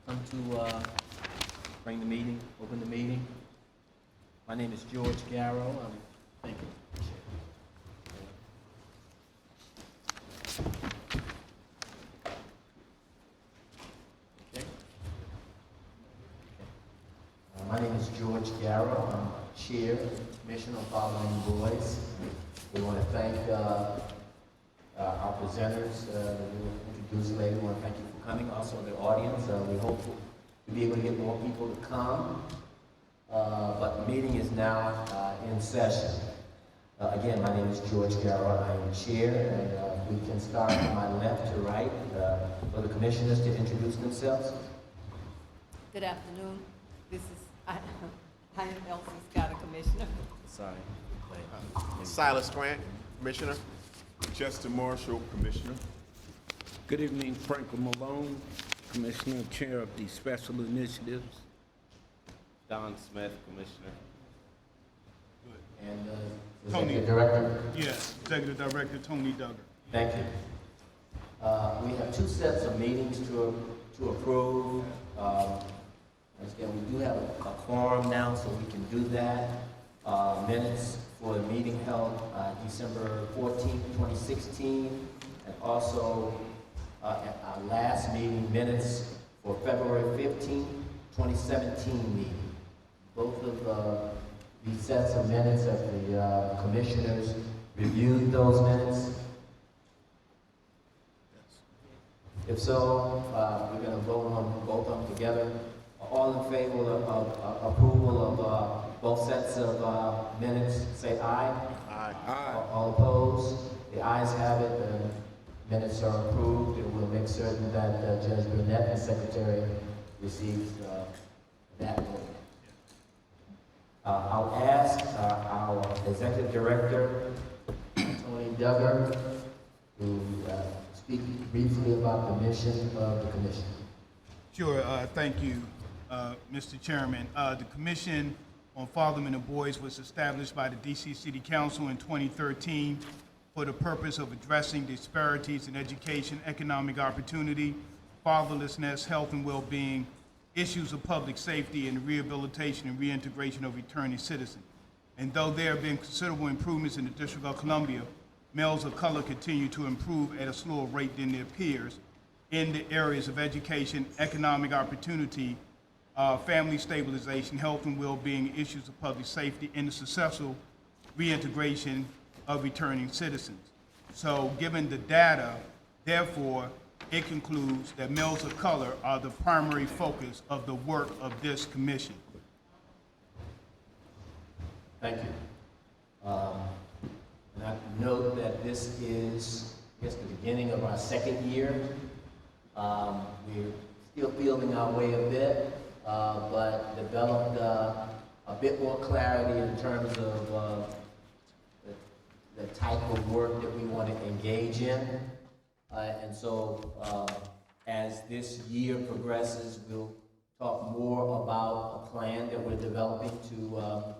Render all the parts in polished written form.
come to bring the meeting, open the meeting. My name is George Garrow. Thank you. Okay. My name is George Garrow. I'm Chair, Commissioner of Following Boys. We want to thank our presenters that we'll introduce later. We want to thank you for coming. Also, the audience. We hope to be able to get more people to come. But the meeting is now in session. Again, my name is George Garrow. I am Chair, and we can start from my left to right for the commissioners to introduce themselves. Good afternoon. This is I am Elsie Scott, a commissioner. Sorry. Silas Grant, Commissioner. Justin Marshall, Commissioner. Good evening, Franklin Malone, Commissioner, Chair of the Special Initiatives. Don Smith, Commissioner. And Tony. Executive Director. Yes, Executive Director Tony Duggar. Thank you. We have two sets of meetings to approve. Once again, we do have a quorum now, so we can do that. Minutes for the meeting held December 14th, 2016, and also at our last meeting, minutes for February 15th, 2017 meeting. Both of these sets of minutes, have the commissioners reviewed those minutes? If so, we're going to vote on both of them together. All in favor of approval of both sets of minutes, say aye. Aye. All opposed? The ayes have it. The minutes are approved, and we'll make certain that Judge Burnett, the Secretary, receives that vote. I'll ask our Executive Director, Tony Duggar, to speak briefly about the mission of the Commission. Sure, thank you, Mr. Chairman. The Commission on Fatherhood and Boys was established by the DC City Council in 2013 for the purpose of addressing disparities in education, economic opportunity, fatherlessness, health and well-being, issues of public safety, and the rehabilitation and reintegration of returning citizens. And though there have been considerable improvements in the District of Columbia, males of color continue to improve at a slower rate than their peers in the areas of education, economic opportunity, family stabilization, health and well-being, issues of public safety, and the successful reintegration of returning citizens. So given the data, therefore, it concludes that males of color are the primary focus of the work of this commission. Thank you. And I note that this is, I guess, the beginning of our second year. We're still feeling our way a bit, but developed a bit more clarity in terms of the type of work that we want to engage in. And so as this year progresses, we'll talk more about a plan that we're developing to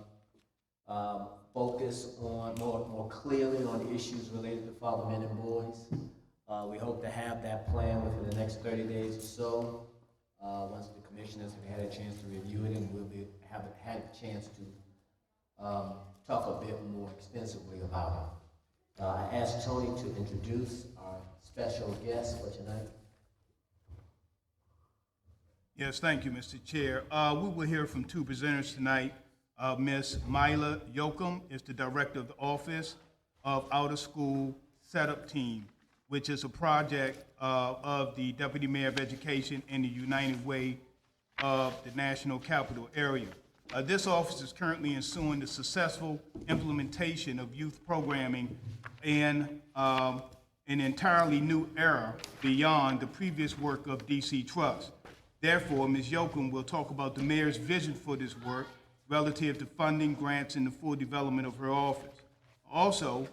focus on more clearly on issues related to father, men, and boys. We hope to have that plan within the next 30 days or so. Once the commissioners have had a chance to review it, and we'll have had a chance to talk a bit more extensively about it. I asked Tony to introduce our special guest for tonight. Yes, thank you, Mr. Chair. We will hear from two presenters tonight. Ms. Myla Yoakum is the Director of the Office of Afterschool Setup Team, which is a project of the Deputy Mayor of Education in the United Way of the National Capital Area. This office is currently ensuing the successful implementation of youth programming in an entirely new era beyond the previous work of DC Trust. Therefore, Ms. Yoakum will talk about the mayor's vision for this work relative to funding, grants, and the full development of her office. Also,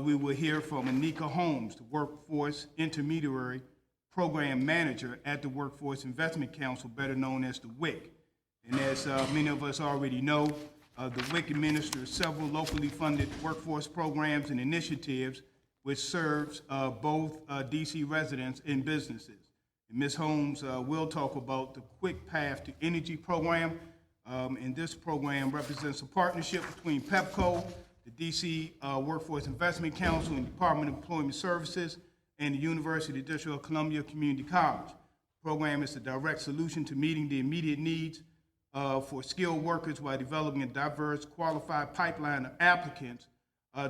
we will hear from Anika Holmes, the Workforce Intermediary Program Manager at the Workforce Investment Council, better known as the WIC. And as many of us already know, the WIC administers several locally funded workforce programs and initiatives which serves both DC residents and businesses. And Ms. Holmes will talk about the Quick Path to Energy program. And this program represents a partnership between PEPCO, the DC Workforce Investment Council, and Department of Employment Services, and the University of District of Columbia Community College. The program is a direct solution to meeting the immediate needs for skilled workers while developing a diverse, qualified pipeline of applicants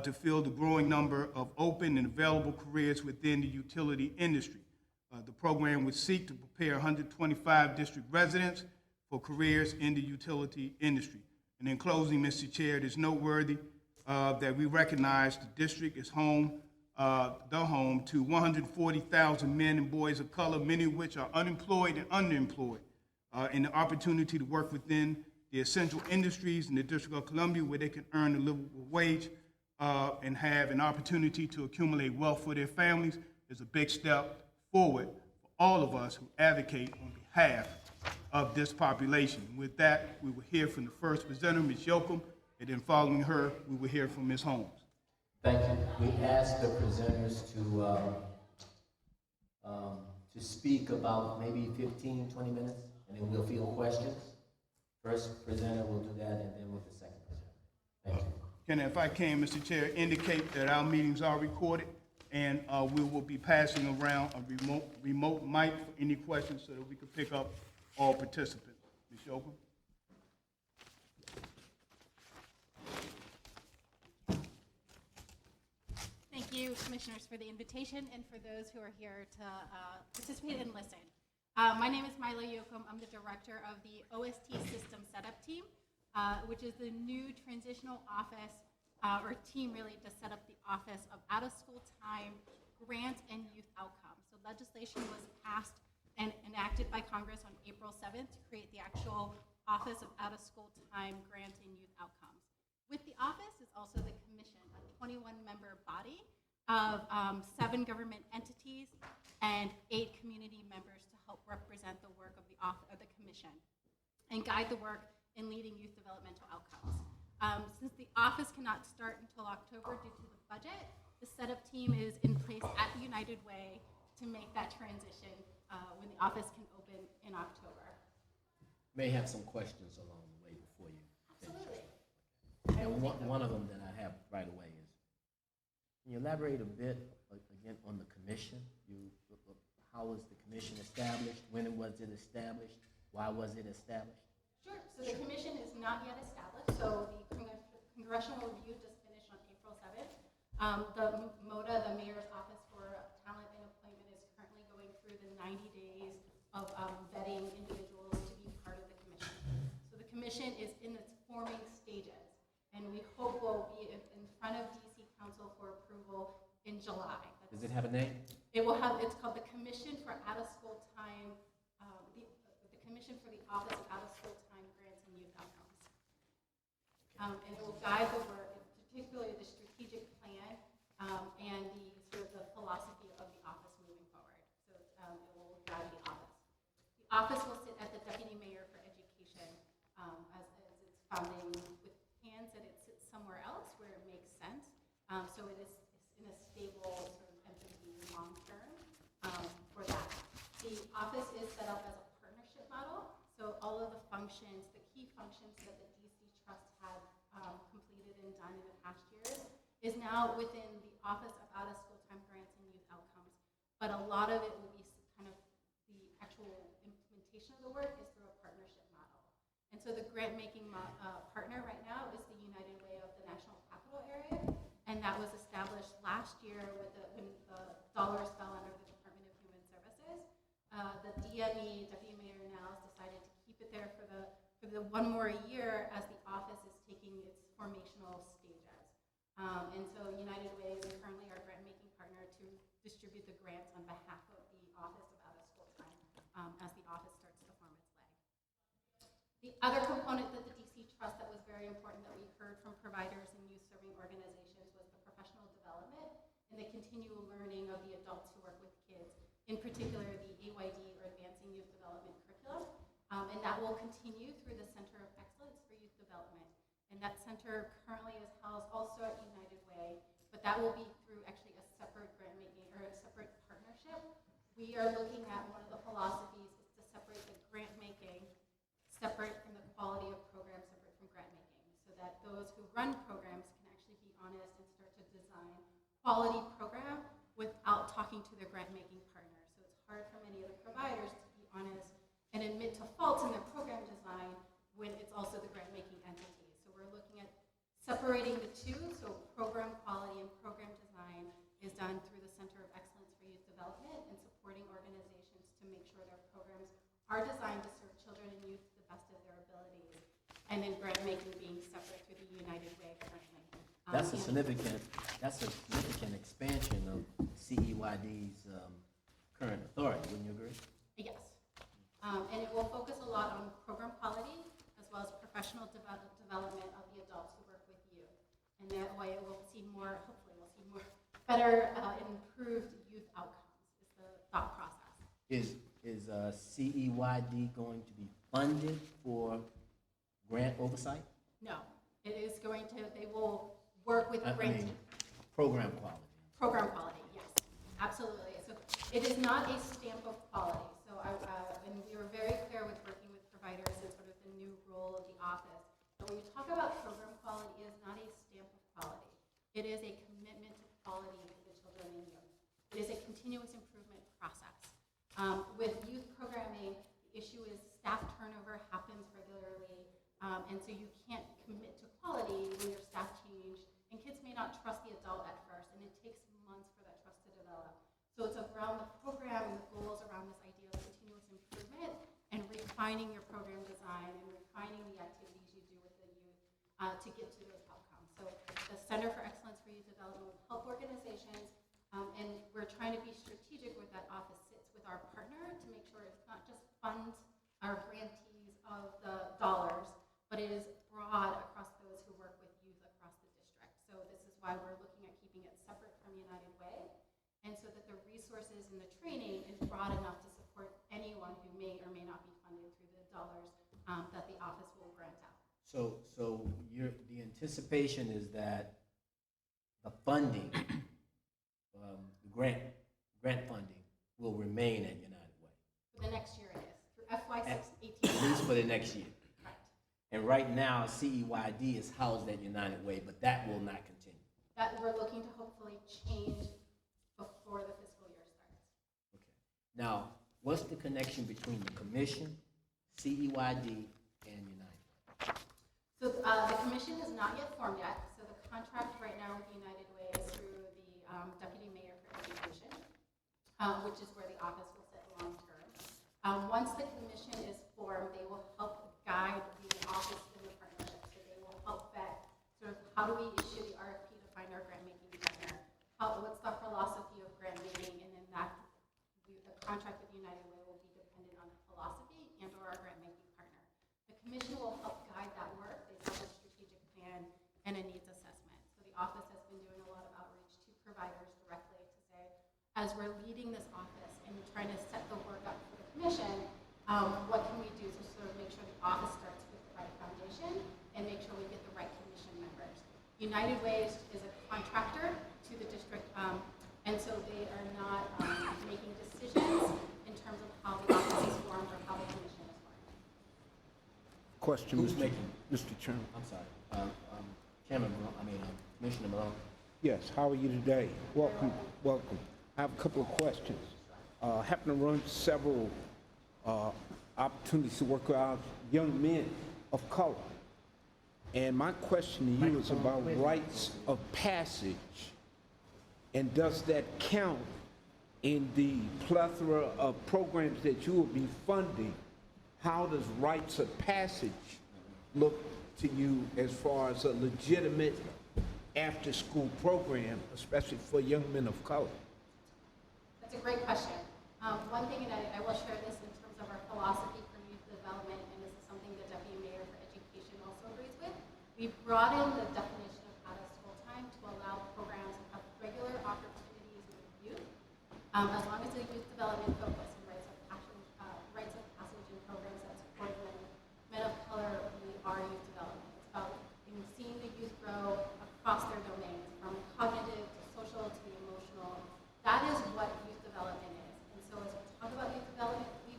to fill the growing number of open and available careers within the utility industry. The program would seek to prepare 125 district residents for careers in the utility industry. And in closing, Mr. Chair, it is noteworthy that we recognize the district is home to 140,000 men and boys of color, many of which are unemployed and underemployed, and the opportunity to work within the essential industries in the District of Columbia where they can earn a livable wage and have an opportunity to accumulate wealth for their families is a big step forward for all of us who advocate on behalf of this population. With that, we will hear from the first presenter, Ms. Yoakum, and then following her, we will hear from Ms. Holmes. Thank you. We asked the presenters to speak about maybe 15, 20 minutes, and then we'll field questions. First presenter will do that, and then with the second presenter. Thank you. Can, if I can, Mr. Chair, indicate that our meetings are recorded, and we will be passing around a remote mic for any questions so that we can pick up all participants. Ms. Yoakum? Thank you, Commissioners, for the invitation and for those who are here to participate and listen. My name is Mila Yoakum. I'm the director of the OST System Setup Team, which is the new transitional office, or team really, to set up the Office of Out-of-School Time, Grant, and Youth Outcomes. So legislation was passed and enacted by Congress on April 7th to create the actual Office of Out-of-School Time, Grant, and Youth Outcomes. With the office is also the commission, a 21-member body of 7 government entities and 8 community members to help represent the work of the commission and guide the work in leading youth developmental outcomes. Since the office cannot start until October due to the budget, the setup team is in place at the United Way to make that transition when the office can open in October. May have some questions along the way before you finish. Absolutely. And one of them that I have right away is, can you elaborate a bit again on the commission? How was the commission established? When was it established? Why was it established? Sure. So the commission is not yet established. So the congressional review just finished on April 7th. The MOTA, the Mayor's Office for Talent and Employment, is currently going through the 90 days of vetting individuals to be part of the commission. So the commission is in its forming stages, and we hope will be in front of DC Council for approval in July. Does it have a name? It will have. It's called the Commission for Out-of-School Time. The Commission for the Office of Out-of-School Time, Grants, and Youth Outcomes. And it will guide the work, particularly the strategic plan and the sort of the philosophy of the office moving forward. So it will guide the office. The office will sit at the Deputy Mayor for Education as its founding, with plans that it sits somewhere else where it makes sense. So it is in a stable sort of entity long term for that. The office is set up as a partnership model. So all of the functions, the key functions that the DC Trust had completed and done in the past years, is now within the Office of Out-of-School Time, Grants, and Youth Outcomes. But a lot of it will be kind of the actual implementation of the work is through a partnership model. And so the grant-making partner right now is the United Way of the National Capital Area, and that was established last year when the dollars fell under the Department of Human Services. The DME, Deputy Mayor Nels, decided to keep it there for the one more year as the office is taking its formational stages. And so United Way is currently our grant-making partner to distribute the grants on behalf of the Office of Out-of-School Time as the office starts to form its leg. The other component that the DC Trust that was very important that we heard from providers and youth-serving organizations was the professional development and the continual learning of the adults who work with kids, in particular the AYD, or Advancing Youth Development Curriculum. And that will continue through the Center of Excellence for Youth Development. And that center currently is housed also at United Way, but that will be through actually a separate grant-making or a separate partnership. We are looking at one of the philosophies is to separate the grant making separate from the quality of programs separate from grant making, so that those who run programs can actually be honest and start to design quality program without talking to their grant making partner. So it's hard for many of the providers to be honest and admit to faults in their program design when it's also the grant making entity. So we're looking at separating the two, so program quality and program design is done through the Center of Excellence for Youth Development and supporting organizations to make sure their programs are designed to serve children and youth to the best of their abilities, and then grant making being separate through the United Way currently. That's a And- significant expansion of CEYD's current authority, wouldn't you agree? Yes. And it will focus a lot on program quality as well as professional development of the adults who work with you. And that way it will see more, hopefully we'll see more better improved youth outcomes is the thought process. Is CEYD going to be funded for grant oversight? No, it is going to, they will work with I grant mean, program quality. program quality, yes, absolutely. So it is not a stamp of quality. So and we were very clear with working with providers and sort of the new role of the office. But when we talk about program quality, it is not a stamp of quality. It is a commitment to quality for the children and youth. It is a continuous improvement process. With youth programming, the issue is staff turnover happens regularly, and so you can't commit to quality when your staff change, and kids may not trust the adult at first, and it takes months for that trust to develop. So it's around the program and the goals around this idea of continuous improvement and refining your program design and refining the activities you do with the youth to get to those outcomes. So the Center for Excellence for Youth Development will help organizations, and we're trying to be strategic with that office sits with our partner to make sure it's not just funds our grantees of the dollars, but it is broad across those who work with youth across the district. So this is why we're looking at keeping it separate from United Way, and so that the resources and the training is broad enough to support anyone who may or may not be funded through the dollars that the office will grant out. So the anticipation is that the funding, the grant funding will remain at United Way, For the next year it is, through FY at 18. least for the next year. Correct. And right now, CEYD is housed at United Way, but that will not continue. That we're looking to hopefully change before the fiscal year starts. Okay. Now, what's the connection between the commission, CEYD, and United Way? So the commission is not yet formed yet. So the contract right now with United Way is through the Deputy Mayor for Education, which is where the office will sit long term. Once the commission is formed, they will help guide the office in the partnership. So they will help vet sort of how do we issue the RFP to find our grant making partner? What's the philosophy of grant making? And then the contract with United Way will be dependent on the philosophy and or our grant making partner. The commission will help guide that work. They have a strategic plan and a needs assessment. So the office has been doing a lot of outreach to providers directly to say, as we're leading this office and trying to set the work up for the commission, what can we do to sort of make sure the office starts with the right foundation and make sure we get the right commission members. United Way is a contractor to the district, and so they are not making decisions in terms of how the office is formed or how the commission is formed. Question, Who's making? Mr. Chairman. I'm sorry. Commissioner Malone. Yes, how are you today? Welcome, welcome. I have a couple of questions. I happen to run several opportunities to work with our young men of color. And my question to you is about rites of passage. And does that count in the plethora of programs that you will be funding? How does rites of passage look to you as far as a legitimate after-school program, especially for young men of color? That's a great question. One thing, and I will share this in terms of our philosophy for youth development, and this is something the Deputy Mayor for Education also agrees with. We've brought in the definition of out-of-school time to allow programs to have regular opportunities with youth, as long as the youth development focus and rites of passage and programs that support men of color. We are youth development. It's about seeing the youth grow across their domains, from cognitive to social to the emotional. That is what youth development is. And so as we talk about youth development, we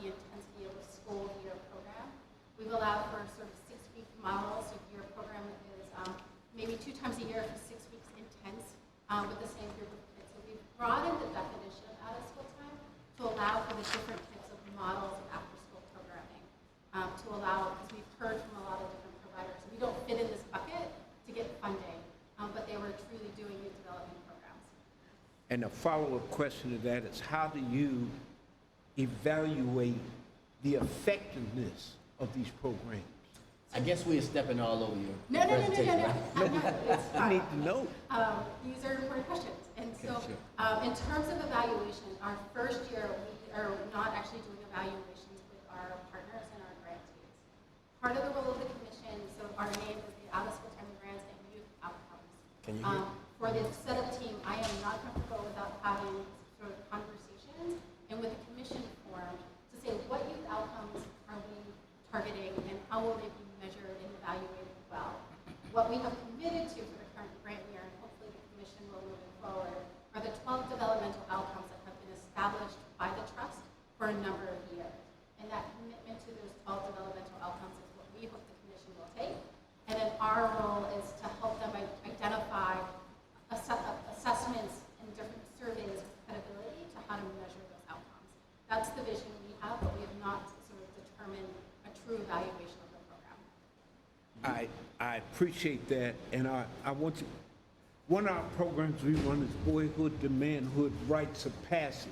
the intensity of a school year program. We've allowed for sort of 6-week models. So your program is maybe 2 times a year for 6 weeks intense with the same group of kids. So we've broadened the definition of out-of-school time to allow for the different types of models of after-school programming. To allow, because we've heard from a lot of different providers, we don't fit in this bucket to get funding, but they were truly doing youth development programs. And a follow-up question to that is, how do you evaluate the effectiveness of these programs? I guess we're stepping all over your No, presentation, right? It's I fine. need to know. These are important questions. And so, sure. in terms of evaluation, our first year, we are not actually doing evaluations with our partners and our grantees. Part of the role of the commission, so our name is the Out-of-School Time Grants and Youth Outcomes. Can you hear? For the setup team, I am not comfortable without having sort of conversations and with a commission forum to say what youth outcomes are we targeting and how will they be measured and evaluated well. What we have committed to for the current grant year, and hopefully the commission will move forward, are the 12 developmental outcomes that have been established by the trust for a number of years. And that commitment to those 12 developmental outcomes is what we hope the commission will take. And then our role is to help them identify assessments and different surveys of credibility to how to measure those outcomes. That's the vision we have, but we have not sort of determined a true evaluation of the program. I appreciate that, and I want to, one of our programs we run is Boyhood to Manhood Rites of Passage.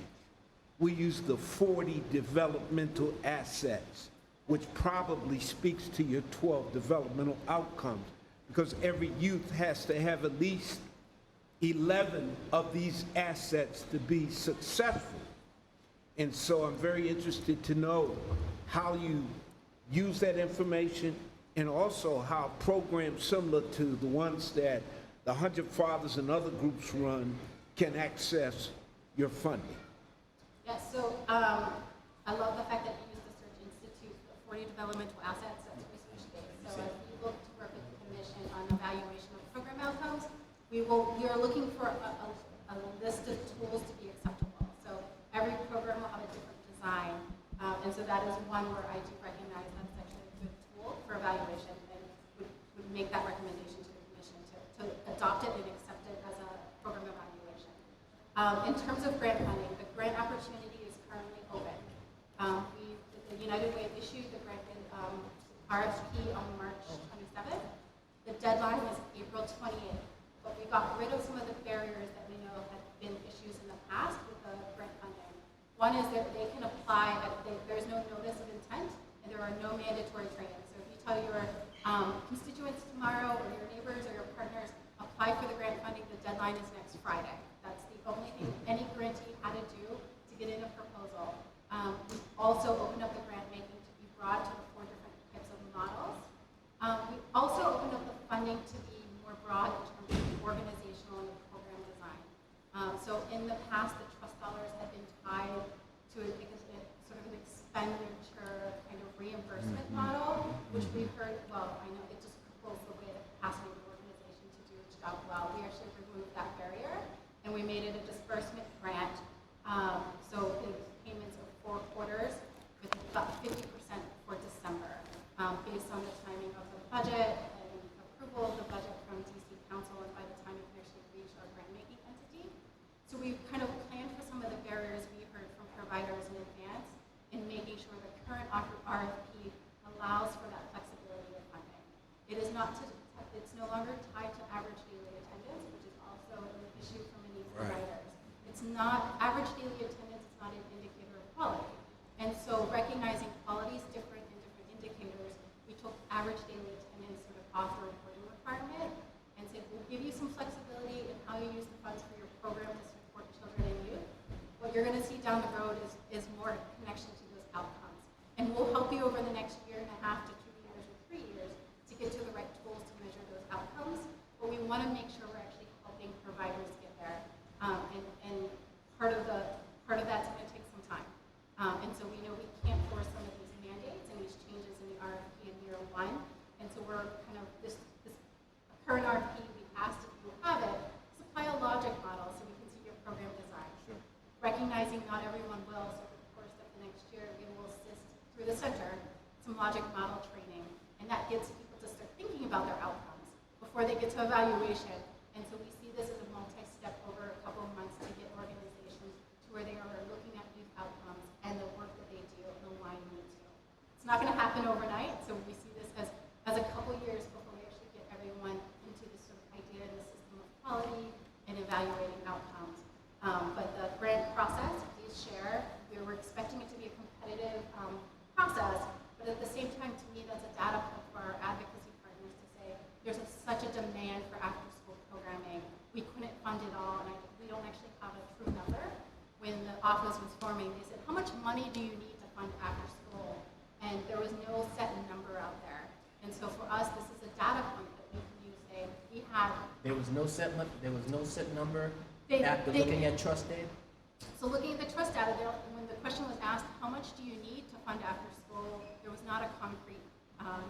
We use the 40 developmental assets, which probably speaks to your 12 developmental outcomes, because every youth has to have at least 11 of these assets to be successful. And so I'm very interested to know how you use that information, and also how programs similar to the ones that the 100 Fathers and other groups run can access your funding. Yes, so I love the fact that you use the Search Institute for 40 developmental assets. That's research based. So as we look to work with the commission on evaluation of program outcomes, we are looking for a list of tools to be acceptable. So every program will have a different design, and so that is one where I do recognize that's actually a good tool for evaluation, and would make that recommendation to the commission to adopt it and accept it as a program evaluation. In terms of grant funding, the grant opportunity is currently open. The United Way issued the grant RFP on March 27th. The deadline is April 28th. But we got rid of some of the barriers that we know have been issues in the past with the grant funding. One is that they can apply, there's no notice of intent, and there are no mandatory trainings. So if you tell your constituents tomorrow, or your neighbors, or your partners, apply for the grant funding, the deadline is next Friday. That's the only thing any grantee had to do to get in a proposal. We also opened up the grant making to be broad to the 4 different types of models. We also opened up the funding to be more broad in terms of the organizational and the program design. So in the past, the trust dollars have been tied to a sort of an expenditure kind of reimbursement model, which we've heard, well, I know it just cripples the way the capacity of the organization to do its job well. We actually removed that barrier, and we made it a disbursement grant. So it was payments of 4 quarters with about 50% for December, based on the timing of the budget and approval of the budget from DC Council, and by the time it can actually reach our grant-making entity. So we've kind of planned for some of the barriers we heard from providers in advance in making sure the current RFP allows for that flexibility of funding. It is not it's no longer tied to average daily attendance, which is also an issue for many providers. It's not, average daily attendance is not an indicator of quality. And so recognizing quality is different in different indicators, we took average daily attendance sort of off the reporting requirement and said, we'll give you some flexibility in how you use the funds for your program to support children and youth. What you're going to see down the road is more connection to those outcomes. And we'll help you over the next 1.5 to 2 years or 3 years to get to the right tools to measure those outcomes. But we want to make sure we're actually helping providers get there. And part of that's going to take some time. And so we know we can't force some of these mandates and these changes in the RFP in year 1. And so we're kind of, this current RFP, we asked if you have it, supply a logic model so we can see your program design. Sure. Recognizing not everyone will, so of course that the next year we will through the center, some logic model training, and that gets people to start thinking about their outcomes before they get to evaluation. And so we see this as a multi-step over a couple of months to get organizations to where they are looking at youth outcomes and the work that they do and aligning it to. It's not going to happen overnight, so we see this as a couple years before we actually get everyone into this sort of idea and the system of quality and evaluating outcomes. But the grant process, please share. We're expecting it to be a competitive process, but at the same time, to me, that's a data point for our advocacy partners to say there's such a demand for after-school programming. We couldn't fund it all, and we don't actually have a true number. When the office was forming, they said, how much money do you need to fund after-school? And there was no set number out there. And so for us, this is a data point that we can use. Say we had. There was no set number They- after they- looking at trust data? So looking at the trust data, when the question was asked, how much do you need to fund after school, there was not a concrete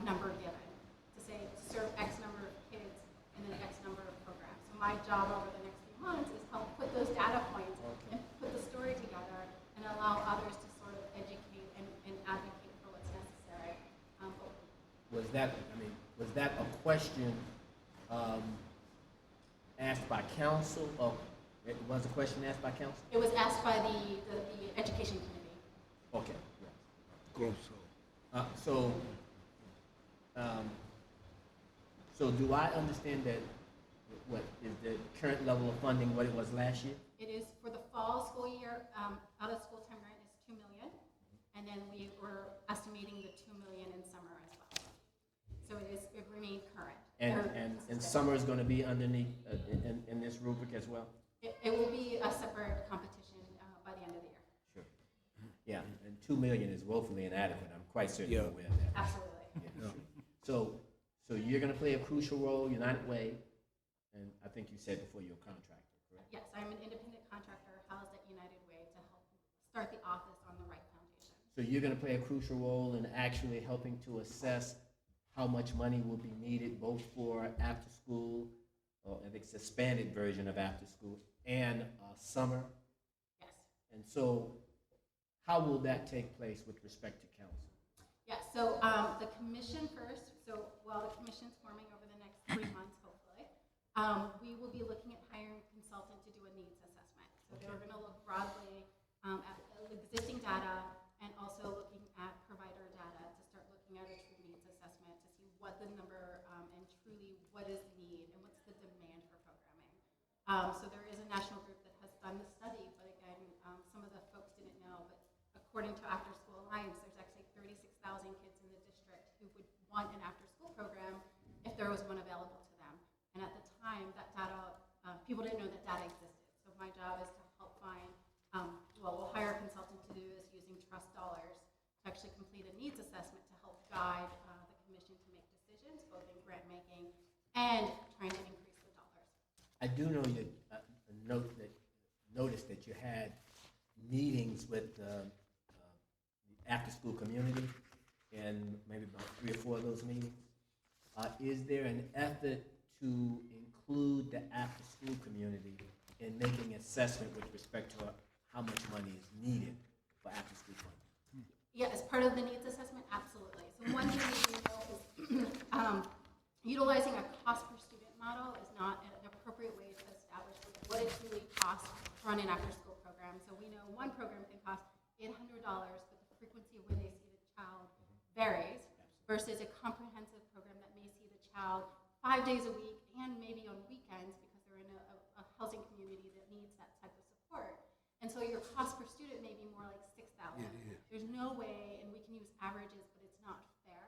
number given to say to serve X number of kids and then X number of programs. So my job over the next few months is help put those data points and put the story together and allow others to sort of educate and advocate for what's necessary. Was that a question asked by council, or it was a question asked by council? It was asked by the education committee. Okay. Grosso. So do I understand that, what is the current level of funding what it was last year? It is for the fall school year, out of school time grant is $2 million, and then we were estimating the $2 million in summer as well. So it remained current. And summer is going to be underneath in this rubric as well? It will be a separate competition by the end of the year. Sure. Yeah, and $2 million is woefully inadequate. I'm quite certain you're aware of that. Absolutely. Yeah, sure. So you're going to play a crucial role, United Way, and I think you said before you're a contractor, correct? Yes, I'm an independent contractor housed at United Way to help start the office on the right foundation. So you're going to play a crucial role in actually helping to assess how much money will be needed both for after school, or if it's expanded version of after school, and summer? Yes. And so how will that take place with respect to council? Yeah, so the commission first, so while the commission's forming over the next 3 months, hopefully, we will be looking at hiring a consultant to do a needs assessment. So they're going to look broadly at existing data and also looking at provider data to start looking at a true needs assessment to see what the number and truly what is the need and what's the demand for programming. So there is a national group that has done the study, but again, some of the folks didn't know, but according to After School Alliance, there's actually 36,000 kids in the district who would want an after-school program if there was one available to them. And at the time, that data, people didn't know that data existed. So my job is to help find, we'll hire a consultant to do this using trust dollars to actually complete a needs assessment to help guide the commission to make decisions, both in grant making and trying to increase the dollars. I do know that noticed that you had meetings with the after-school community, and maybe about 3 or 4 of those meetings. Is there an effort to include the after-school community in making assessment with respect to how much money is needed for after-school funding? Yeah, as part of the needs assessment, absolutely. So one thing we do know is utilizing a cost per student model is not an appropriate way to establish what it truly costs to run an after-school program. So we know one program can cost $800, but the frequency of where they see the child varies, versus a comprehensive program that may see the child 5 days a week and maybe on weekends because they're in a housing community that needs that type of support. And so your cost per student may be more like $6,000. There's no way, and we can use averages, but it's not fair.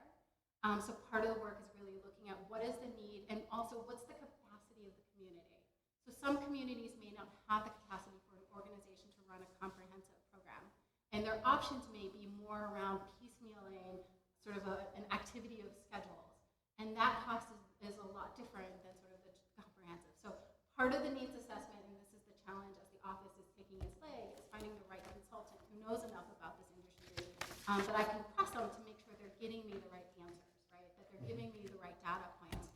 So part of the work is really looking at what is the need and also what's the capacity of the community. So some communities may not have the capacity for an organization to run a comprehensive program. And their options may be more around piecemealing sort of an activity of schedules. And that cost is a lot different than sort of the comprehensive. So part of the needs assessment, and this is the challenge as the office is taking its leg, is finding the right consultant who knows enough about this industry that I can press them to make sure they're getting me the right answers, right? That they're giving me the right data points.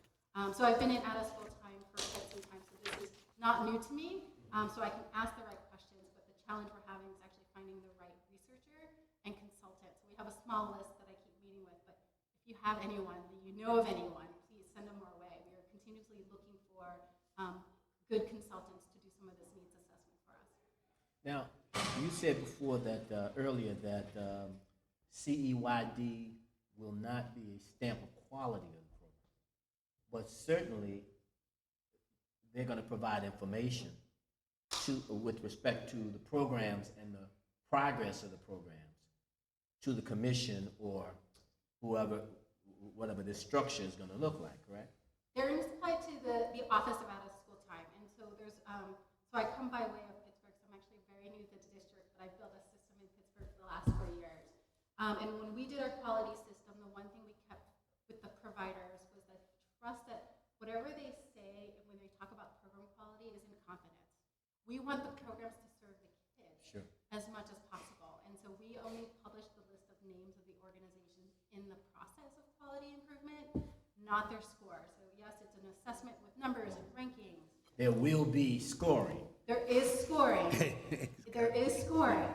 So I've been in out-of-school time for quite some time, so this is not new to me. So I can ask the right questions, but the challenge we're having is actually finding the right researcher and consultant. So we have a small small list that I keep meeting with, but if you have anyone, that you know of anyone, please send them our way. We are continuously looking for good consultants to do some of this needs assessment for us. Now, you said before that, earlier that CEYD will not be a stamp of quality of the program, but certainly they're going to provide information with respect to the programs and the progress of the programs to the commission or whatever this structure is going to look like, correct? They're supplied to the Office of Out of School Time, and so there's so I come by way of Pittsburgh, so I'm actually very new to the district, but I've built a system in Pittsburgh for the last 4 years. And when we did our quality system, the one thing we kept with the providers was the trust that whatever they say when they talk about program quality is in confidence. We want the programs to serve the kids as much as possible, and so we only publish the list of names of the organizations in the process of quality improvement, not their score. So yes, it's an assessment with numbers and rankings. There will be scoring. There is scoring. There is scoring.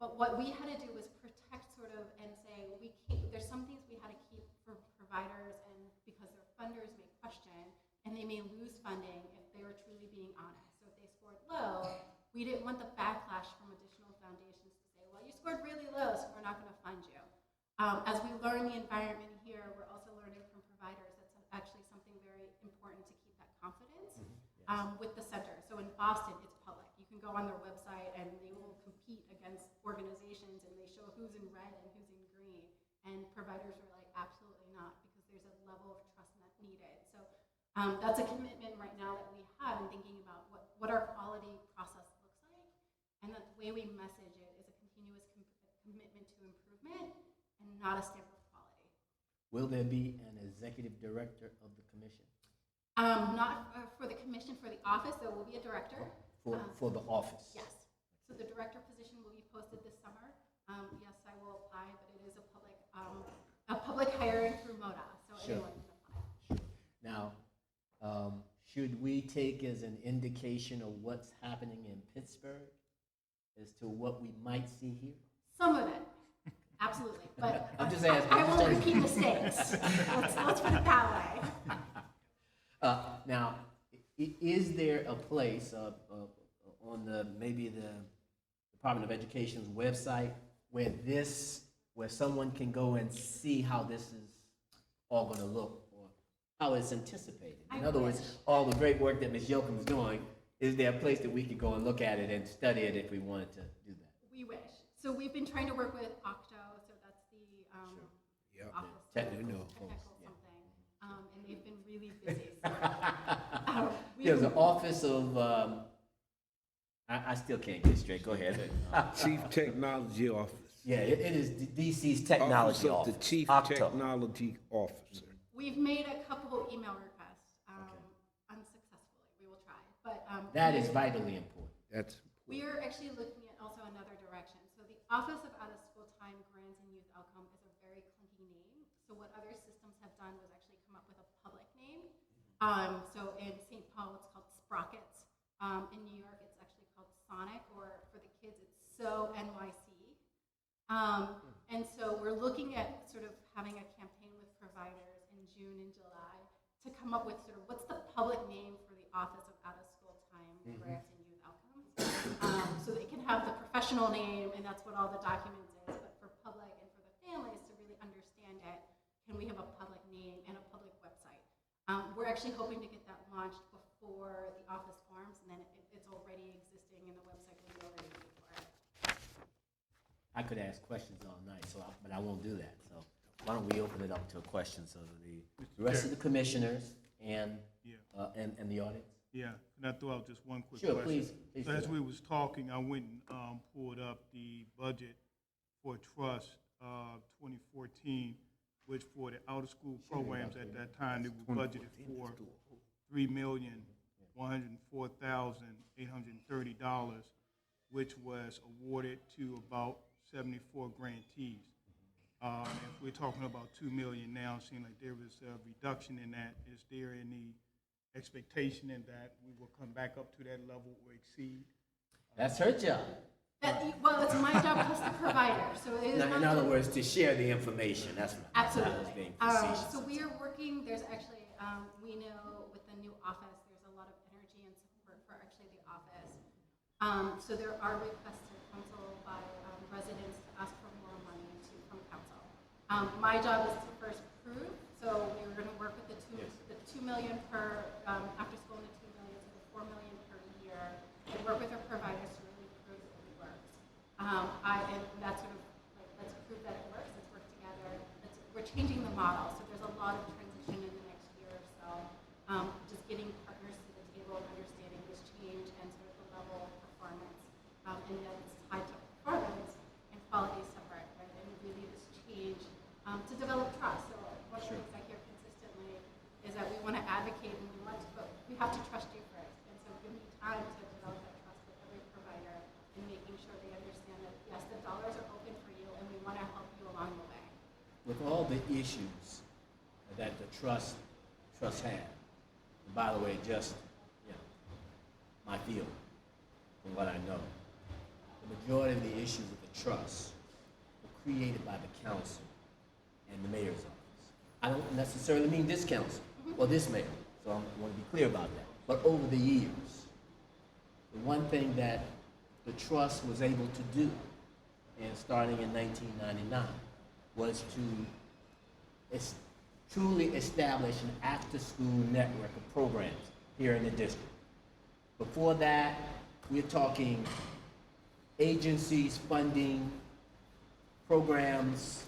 But what we had to do was protect sort of and say there's some things we had to keep for providers, and because their funders may question and they may lose funding if they were truly being honest. So if they scored low, we didn't want the backlash from additional foundations to say, well, you scored really low, so we're not going to fund you. As we learn the environment here, we're also learning from providers. That's actually something very important to keep that confidence with the center. So in Boston, it's public. You can go on their website and they will compete against organizations, and they show who's in red and who's in green. And providers are like, absolutely not, because there's a level of trust not needed. So that's a commitment right now that we have in thinking about what our quality process looks like, and that the way we message it is a continuous commitment to improvement and not a stamp of quality. Will there be an executive director of the commission? Not for the commission, for the office, there will be a director. For the office? Yes. So the director position will be posted this summer. Yes, I will apply, but it is a public hiring through MODA, so anyone can apply. Now, should we take as an indication of what's happening in Pittsburgh as to what we might see here? Some of it, absolutely. But I'm just asking. I won't repeat mistakes. Let's put it that way. Now, is there a place on maybe the Department of Education's website where someone can go and see how this is all going to look, or how it's anticipated? In other words, all the great work that Ms. Yoakum is doing, is there a place that we could go and look at it and study it if we wanted to do that? We wish. So we've been trying to work with Octo, so that's the office. Technical something. And they've been really busy. There's an office of, I still can't get straight, go ahead. Chief Technology Office. Yeah, it is DC's technology office. Of the Chief Octo. Technology Officer. We've made a couple email requests, unsuccessfully. We will try, but That is vitally important. That's we are actually looking at also another direction. So the Office of Out of School Time Grants and Youth Outcome is a very clunky name. So what other systems have done was actually come up with a public name. So in St. Paul, it's called Sprockets. In New York, it's actually called Sonic, or for the kids, it's So NYC. And so we're looking at sort of having a campaign with providers in June and July to come up with sort of what's the public name for the Office of Out of School Time Grants and Youth Outcomes. So they can have the professional name, and that's what all the documents is, but for public and for the families to really understand it, can we have a public name and a public website? We're actually hoping to get that launched before the office forms, and then it's already existing, and the website will be already ready for it. I could ask questions all night, but I won't do that. So why don't we open it up to questions of the rest of the commissioners and the audience? Yeah, can I throw out just one quick Sure, question? please So do as that. we was talking, I went and pulled up the budget for trust 2014, which for the out-of-school programs at that time, they were budgeted for $3,104,830, which was awarded to about 74 grantees. If we're talking about 2 million now, it seems like there is a reduction in that. Is there any expectation in that we will come back up to that level or exceed? That's her job. Well, it's my job plus the provider, so it is In not. other words, to share the information, that's what I was Absolutely. being facetious. So we are working, there's actually, we know with the new office, there's a lot of energy and support for actually the office. So there are requests to council by residents to ask for more money from council. My job is to first prove, so we were gonna work with the 2 million per, after school and the 2 million, so the 4 million per year, and work with our providers to really prove that it works. And that's sort of like, let's prove that it works, let's work together. We're changing the model, so there's a lot of transition in the next year or so. Just getting partners to the table and understanding this change and sort of the level of performance. And that it's tied to performance and quality is separate, right? And really this change to develop trust. So one of the things I hear consistently is that we want to advocate and we want to, but we have to trust you first. And so give me time to develop that trust with every provider and making sure they understand that, yes, the dollars are open for you and we want to help you along the way. With all the issues that the trust had, and by the way, just, my field, from what I know, the majority of the issues of the trust were created by the council and the mayor's office. I don't necessarily mean this council or this mayor, so I want to be clear about that. But over the years, the one thing that the trust was able to do, and starting in 1999, was to truly establish an after-school network of programs here in the district. Before that, we're talking agencies funding programs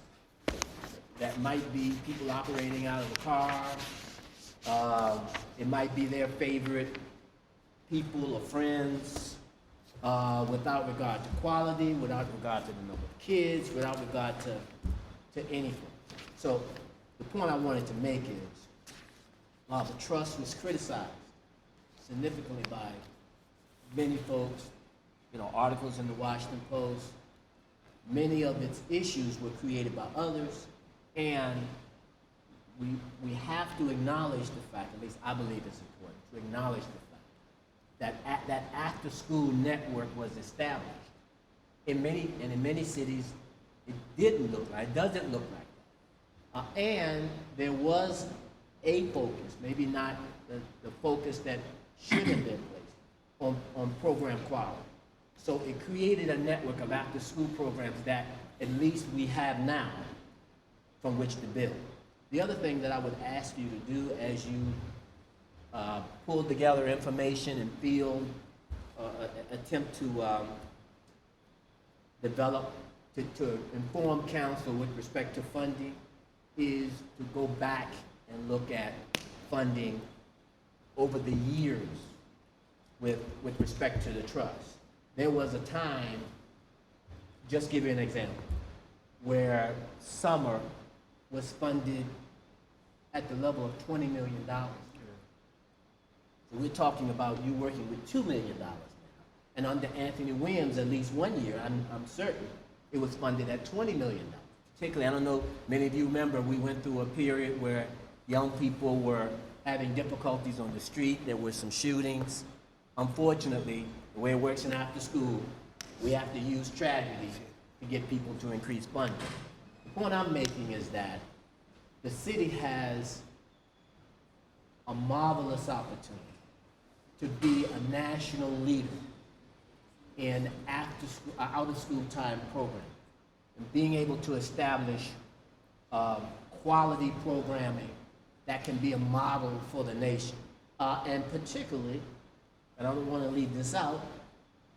that might be people operating out of the car. It might be their favorite people or friends, without regard to quality, without regard to the number of kids, without regard to anything. So the point I wanted to make is, while the trust was criticized significantly by many folks, articles in the Washington Post, many of its issues were created by others, and we have to acknowledge the fact, at least I believe it's important, to acknowledge the fact that after-school network was established. In many cities, it doesn't look like that. And there was a focus, maybe not the focus that should have been placed on program quality. So it created a network of after-school programs that at least we have now from which to build. The other thing that I would ask you to do as you pull together information and field, attempt to develop, to inform council with respect to funding, is to go back and look at funding over the years with respect to the trust. There was a time, just give you an example, where summer was funded at the level of $20 million. So we're talking about you working with $2 million now. And under Anthony Williams, at least one year, I'm certain, it was funded at $20 million. Particularly, I don't know, many of you remember, we went through a period where young people were having difficulties on the street. There were some shootings. Unfortunately, the way it works in after school, we have to use tragedy to get people to increase funding. The point I'm making is that the city has a marvelous opportunity to be a national leader in after school, out of school time program, and being able to establish quality programming that can be a model for the nation. And particularly, and I don't want to leave this out,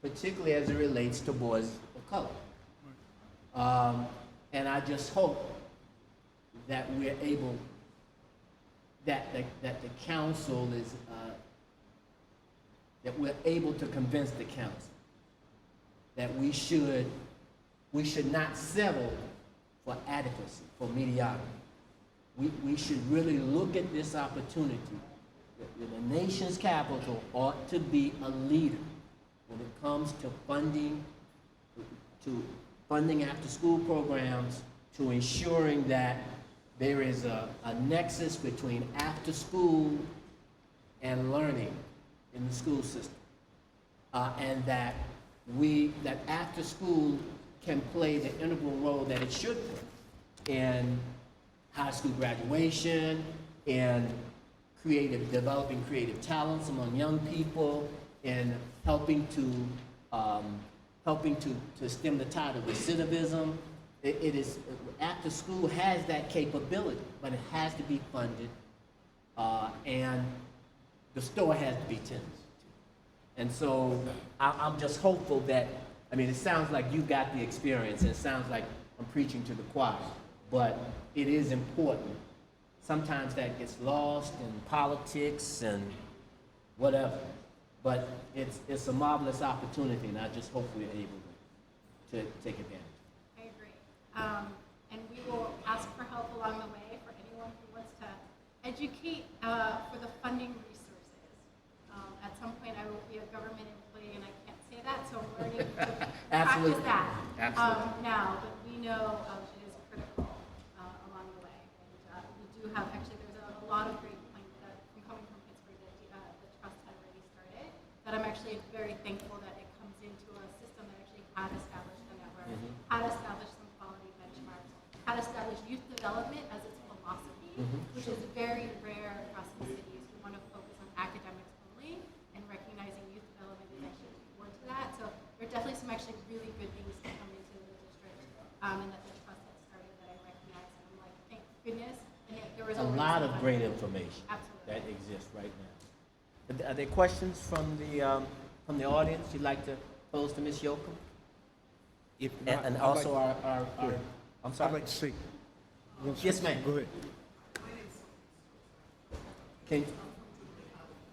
particularly as it relates to boys of color. And I just hope that we're able, that the council is, that we're able to convince the council that we should not settle for adequacy, for mediocrity. We should really look at this opportunity. The nation's capital ought to be a leader when it comes to funding after-school programs, to ensuring that there is a nexus between after-school and learning in the school system, and that that after school can play the integral role that it should play in high school graduation, in developing creative talents among young people, in helping to stem the tide of recidivism. It is, after school has that capability, but it has to be funded, and the store has to be tended to. And so I'm just hopeful that, I mean, it sounds like you got the experience, and it sounds like I'm preaching to the choir, but it is important. Sometimes that gets lost in politics and whatever, but it's a marvelous opportunity, and I just hope we're able to take advantage. I agree. And we will ask for help along the way for anyone who wants to educate for the funding resources. At some point, I will be a government employee, and I can't say that, so I'm learning to practice that now. But we know it is critical along the way. And we do have, actually, there's a lot of great points that, coming from Pittsburgh, that the trust had already started, that I'm actually very thankful that it comes into a system that actually had established the network, had established some quality benchmarks, had established youth development as its philosophy, which is very rare across some cities who want to focus on academics only, and recognizing youth development is actually important to that. So there are definitely some actually really good things to come into the district, and that the trust had started that I recognize, and I'm like, thank goodness. And yet there was A lot of great information that exists right now. Are there questions from the audience you'd like to pose to Ms. Yoakum? If not, And I'd also like- our I'm I'd sorry. like to say. Yes, ma'am. Go ahead.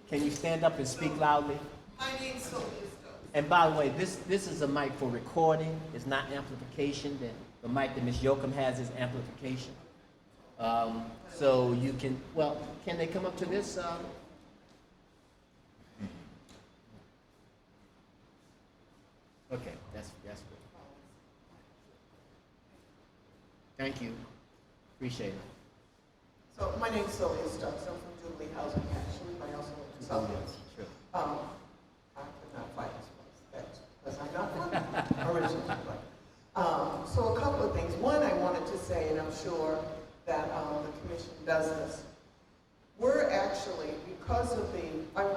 Can you stand up and speak loudly? My name's Sylvia Stokes. And by the way, this is a mic for recording. It's not amplification. The mic that Ms. Yoakum has is amplification. So you can, well, can they come up to this? Okay, that's good. Thank you. Appreciate it. So my name's Sylvia Stokes. I'm from Jubilee Housing actually, but I also live in Southwest. Sure. I could not fight this place, because I'm not from originally. But, so a couple of things. One, I wanted to say, and I'm sure that the commission does this. We're actually, because of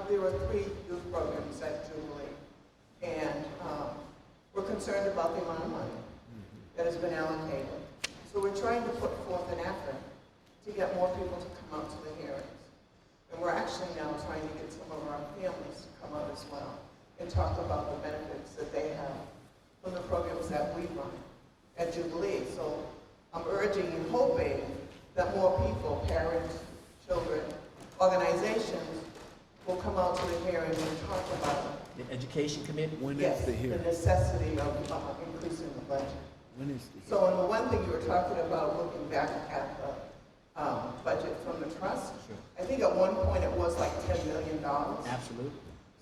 there were 3 youth programs at Jubilee, and we're concerned about the amount of money that has been allocated. So we're trying to put forth an effort to get more people to come out to the hearings. And we're actually now trying to get some of our families to come out as well and talk about the benefits that they have from the programs that we run at Jubilee. So I'm urging and hoping that more people, parents, children, organizations, will come out to the hearings and talk about The education committee? When is yes, the the hearing? necessity of increasing the budget. When is the So, and the one thing you were talking about, looking back at the budget from the trust, Sure. I think at one point it was like $10 million. Absolutely.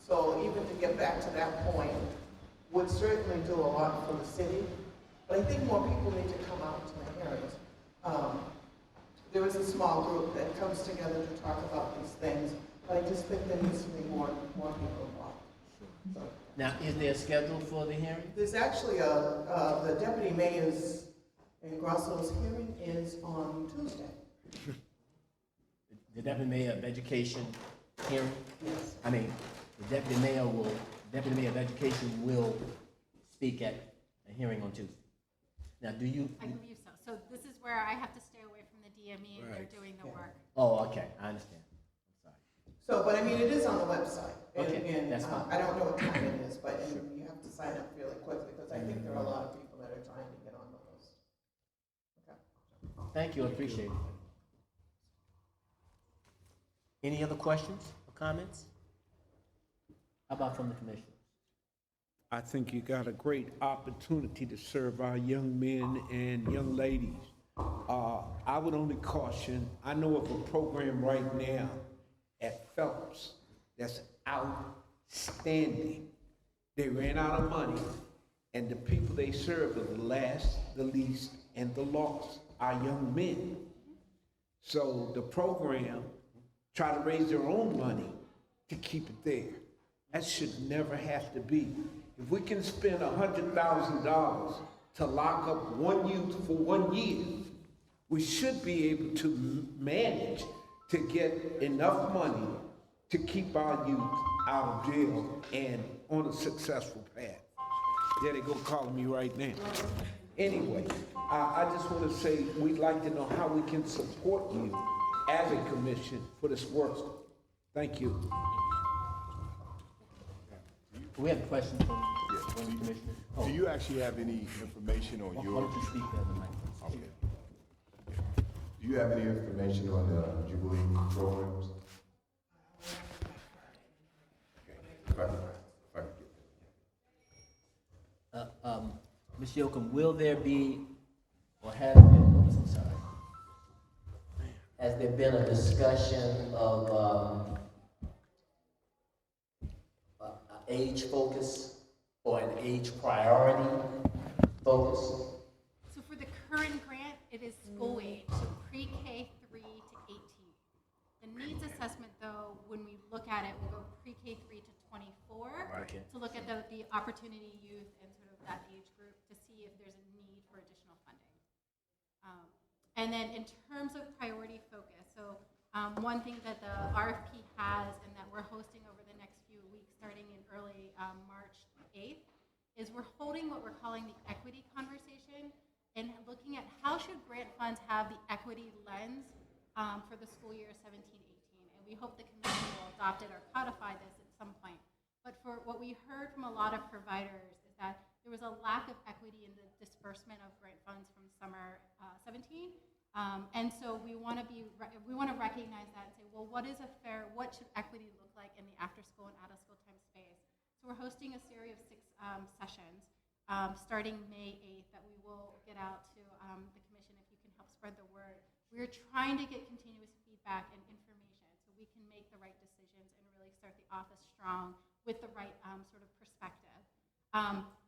So even to get back to that point would certainly do a lot for the city. But I think more people need to come out to the hearings. There is a small group that comes together to talk about these things, but I just think there needs to be more people involved. So, Now, is there a schedule for the hearing? there's actually the deputy mayor's in Grosso's hearing is on Tuesday. The deputy mayor of education hearing? Yes. I mean, the deputy mayor of education will speak at a hearing on Tuesday. Now, do you? I believe so. So this is where I have to stay away from the DME, and they're doing the work. Oh, okay, I understand. I'm sorry. So, but I mean, it is on the website. Okay, And, that's fine. I don't know what time it is, but you have to sign up really quickly, because I think there are a lot of people that are trying to get on the list. Okay. Thank you, I appreciate it. Any other questions or comments? How about from the commission? I think you got a great opportunity to serve our young men and young ladies. I would only caution, I know of a program right now at Phelps that's outstanding. They ran out of money, and the people they serve are the last, the least, and the lost, our young men. So the program try to raise their own money to keep it there. That should never have to be. If we can spend $100,000 to lock up one youth for 1 year, we should be able to manage to get enough money to keep our youth out of jail and on a successful path. There they go calling me right now. Anyway, I just want to say we'd like to know how we can support you as a commission for this work. Thank you. We have a question from one of the commissioners. Do you actually have any information on Why your, don't you speak to the mic? okay. Do you have any information on the Jubilee programs? Okay, if I could get Ms. Yocum, will there be, or have been, oops, I'm sorry. Has there been a discussion of age focus or an age priority focus? So for the current grant, it is school age, so pre-K 3 to 18. The needs assessment, though, when we look at it, we'll go pre-K 3 to 24 Okay. to look at the opportunity youth and sort of that age group to see if there's a need for additional funding. And then in terms of priority focus, so one thing that the RFP has and that we're hosting over the next few weeks, starting in early March 8th, is we're holding what we're calling the equity conversation and looking at how should grant funds have the equity lens for the school year 17-18. And we hope the commission will adopt it or codify this at some point. But for what we heard from a lot of providers is that there was a lack of equity in the disbursement of grant funds from summer 17. And so we want to recognize that and say, well, what should equity look like in the after school and out of school time space? So we're hosting a series of 6 sessions starting May 8th that we will get out to the commission if you can help spread the word. We're trying to get continuous feedback and information so we can make the right decisions and really start the office strong with the right sort of perspective.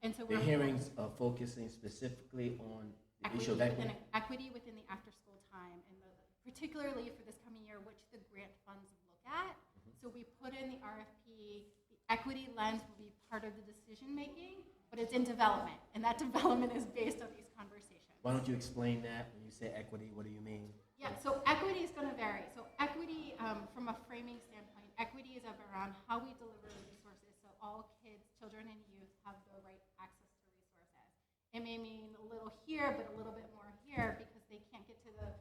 And so The hearings are focusing specifically on the issue of equity. equity within the after-school time, and particularly for this coming year, which the grant funds look at. So we put in the RFP, the equity lens will be part of the decision-making, but it's in development, and that development is based on these conversations. Why don't you explain that? When you say equity, what do you mean? Yeah, so equity is going to vary. So equity, from a framing standpoint, equity is around how we deliver resources so all kids, children, and youth have the right access to resources. It may mean a little here, but a little bit more here because they can't get to the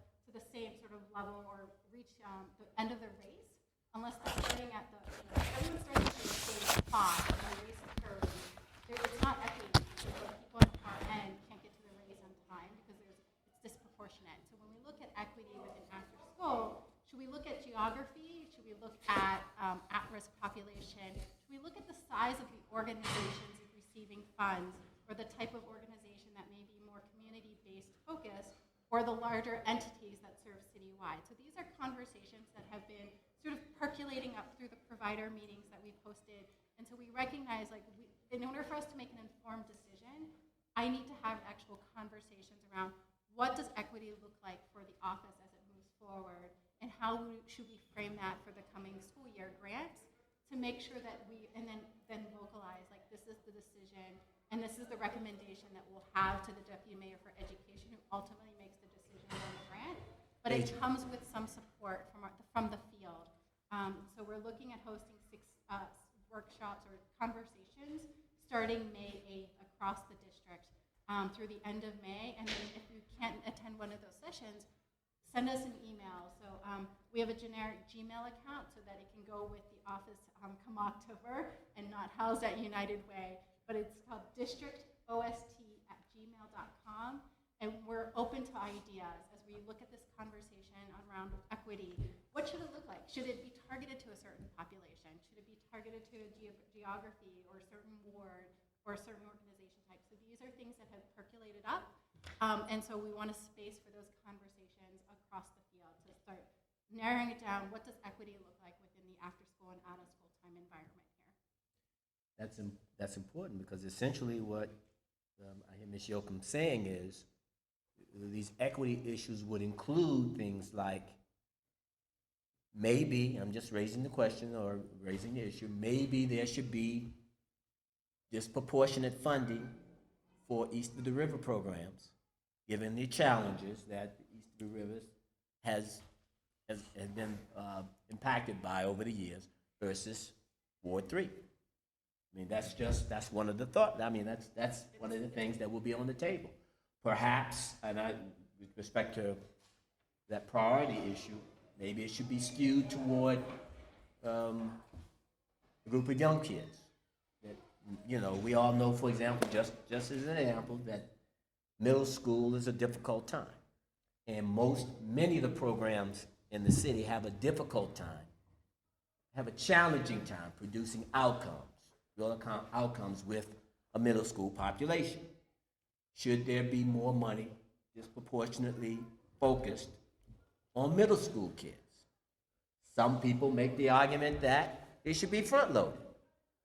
same sort of level or reach the end of the race unless they're starting at the, everyone's starting at stage 5 and the race occurs. It's not equity. So people on the far end can't get to the race on time because it's disproportionate. So when we look at equity within after school, should we look at geography? Should we look at at-risk population? Should we look at the size of the organizations receiving funds or the type of organization that may be more community-based focused or the larger entities that serve citywide? So these are conversations that have been sort of percolating up through the provider meetings that we've hosted. And so we recognize, in order for us to make an informed decision, I need to have actual conversations around what does equity look like for the office as it moves forward, and how should we frame that for the coming school year grants to make sure that we, and then vocalize, like, this is the decision, and this is the recommendation that we'll have to the Deputy Mayor for Education, who ultimately makes the decision on the grant. But it comes with some support from the field. So we're looking at hosting 6 workshops or conversations starting May 8th across the district through the end of May. And then if you can't attend one of those sessions, send us an email. So we have a generic Gmail account so that it can go with the office come October and not housed at United Way. But it's called districtost@gmail.com. And we're open to ideas as we look at this conversation around equity. What should it look like? Should it be targeted to a certain population? Should it be targeted to a geography or a certain ward or a certain organization type? So these are things that have percolated up. And so we want a space for those conversations across the field to start narrowing it down. What does equity look like within the after-school and out-of-school time environment here? That's important because essentially what I hear Ms. Yocum saying is these equity issues would include things like maybe, I'm just raising the question or raising the issue, maybe there should be disproportionate funding for East of the River programs, given the challenges that the East of the Rivers has been impacted by over the years versus Ward 3. I mean, that's one of the thoughts. I mean, that's one of the things that will be on the table. Perhaps, with respect to that priority issue, maybe it should be skewed toward a group of young kids. That, we all know, for example, just as an example, that middle school is a difficult time. And many of the programs in the city have a difficult time, have a challenging time producing real outcomes with a middle school population. Should there be more money disproportionately focused on middle school kids? Some people make the argument that it should be front-loaded,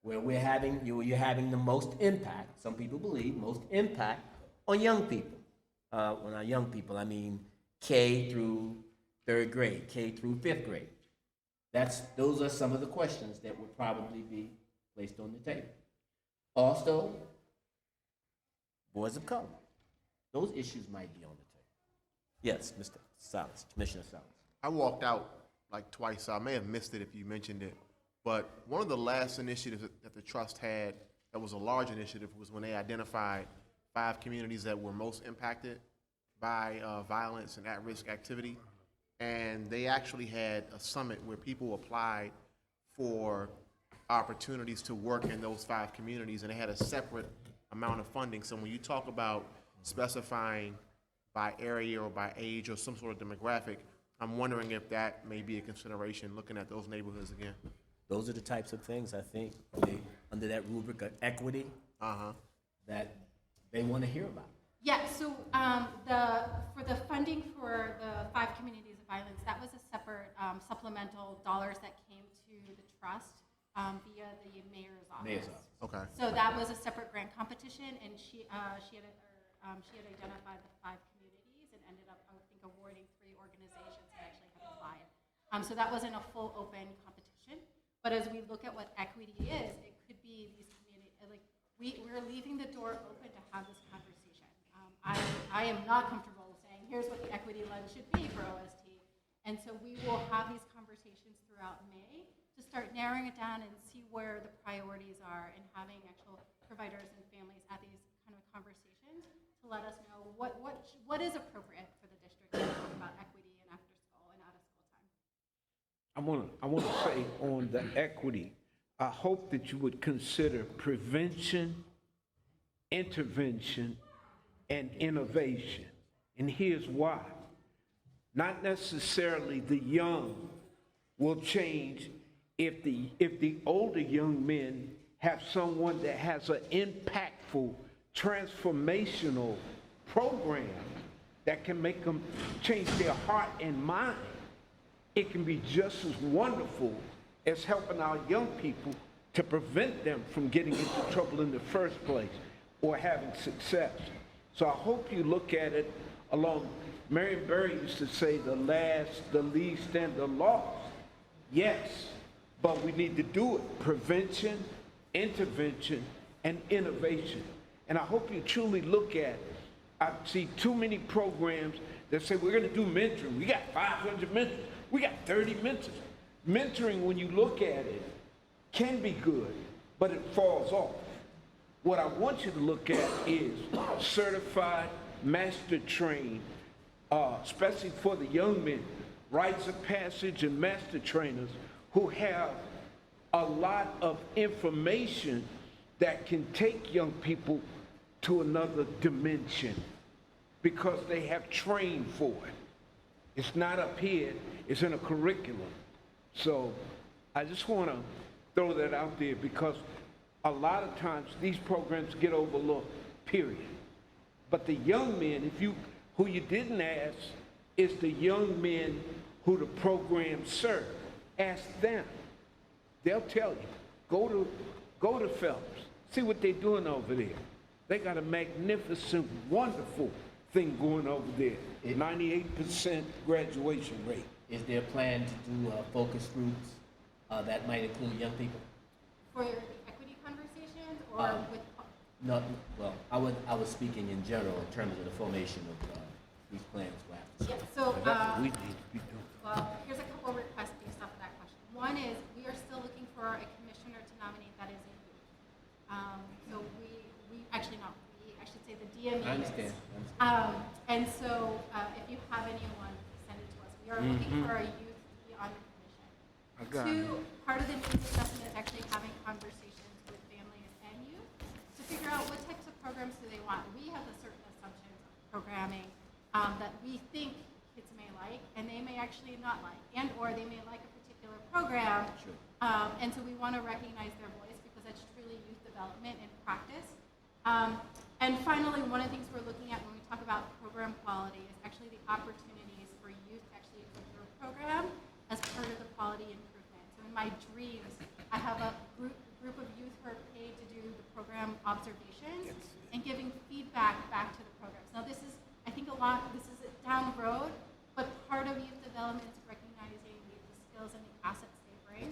where you're having the most impact. Some people believe most impact on young people. When I young people, I mean K through 3rd grade, K through 5th grade. Those are some of the questions that would probably be placed on the table. Also, boys of color. Those issues might be on the table. Yes, Mr. Salas, Commissioner Salas. I walked out like twice, so I may have missed it if you mentioned it. But one of the last initiatives that the trust had that was a large initiative was when they identified 5 communities that were most impacted by violence and at-risk activity. And they actually had a summit where people applied for opportunities to work in those 5 communities, and they had a separate amount of funding. So when you talk about specifying by area or by age or some sort of demographic, I'm wondering if that may be a consideration, looking at those neighborhoods again. Those are the types of things, I think, under that rubric of equity, that they want to hear about. Yeah, so for the funding for the 5 communities of violence, that was a separate supplemental dollars that came to the trust via the mayor's office. Okay. So that was a separate grant competition, and she had identified the 5 communities and ended up, I think, awarding 3 organizations that actually had applied. So that wasn't a full open competition. But as we look at what equity is, it could be these communities, like we're leaving the door open to have this conversation. I am not comfortable saying, here's what the equity lens should be for OST. And so we will have these conversations throughout May to start narrowing it down and see where the priorities are, and having actual providers and families at these kind of conversations to let us know what is appropriate for the district to talk about equity and after school and out of school time. I want to say on the equity, I hope that you would consider prevention, intervention, and innovation. And here's why. Not necessarily the young will change if the older young men have someone that has an impactful, transformational program that can make them change their heart and mind. It can be just as wonderful as helping our young people to prevent them from getting into trouble in the first place or having success. So I hope you look at it along, Marion Barry used to say, the last, the least, and the lost. Yes, but we need to do it. Prevention, intervention, and innovation. And I hope you truly look at it. I see too many programs that say we're going to do mentoring. We got 500 mentors. We got 30 mentors. Mentoring, when you look at it, can be good, but it falls off. What I want you to look at is certified, master trained, especially for the young men, rites of passage and master trainers who have a lot of information that can take young people to another dimension because they have trained for it. It's not up here, it's in a curriculum. So I just want to throw that out there because a lot of times these programs get overlooked, period. But the young men, who you didn't ask, is the young men who the program serve. Ask them. They'll tell you. Go to Phelps. See what they're doing over there. They got a magnificent, wonderful thing going over there. 98% graduation rate. Is there a plan to do focus groups that might include young people? For your equity conversations or with, No, well, I was speaking in general in terms of the formation of these plans for after. yeah, so, We need to be doing. well, here's a couple requests based off of that question. One is, we are still looking for a commissioner to nominate that is a youth. So I should say the DME I is. understand. And so, if you have anyone, send it to us. We are looking for a youth to be on the commission. I got it. Two, part of the needs assessment is actually having conversations with families and youth to figure out what types of programs do they want. We have a certain assumptions of programming that we think kids may like, and they may actually not like, and or they may like a particular program. Sure. And so we want to recognize their voice because that's truly youth development in practice. And finally, one of the things we're looking at when we talk about program quality is actually the opportunities for youth to actually observe program as part of the quality improvement. So in my dreams, I have a group of youth who are paid to do the program observations and giving feedback back to the programs. Now this is, I think this is down the road, but part of youth development is recognizing the skills and the assets they bring.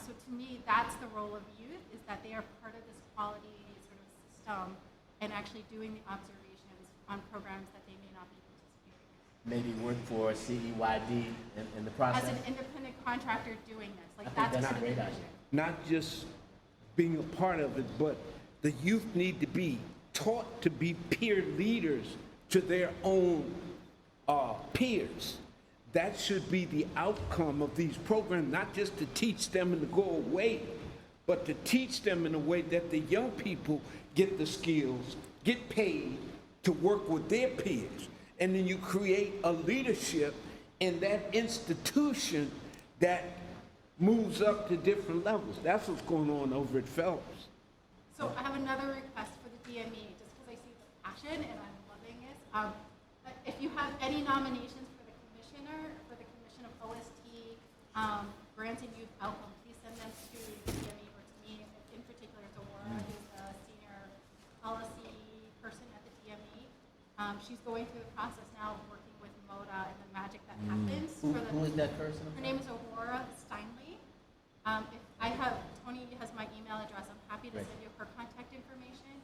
So to me, that's the role of youth, is that they are part of this quality sort of system and actually doing the observations on programs that they may not be participating in. Maybe work for CEYD in the process? As an independent contractor doing this, I like think that's that's a part of great the idea. vision. Not just being a part of it, but the youth need to be taught to be peer leaders to their own peers. That should be the outcome of these programs, not just to teach them and to go away, but to teach them in a way that the young people get the skills, get paid to work with their peers. And then you create a leadership in that institution that moves up to different levels. That's what's going on over at Phelps. So I have another request for the DME, just because I see the passion and I'm loving this. If you have any nominations for the Commission of OST, Grants and Youth Outcome, please send them to the DME or to me. In particular, to Aurora, who's the senior policy person at the DME. She's going through the process now of working with MODA and the magic that happens. Who is that person? Her name is Aurora Steinley. If Tony has my email address. I'm happy to Right. send you her contact information.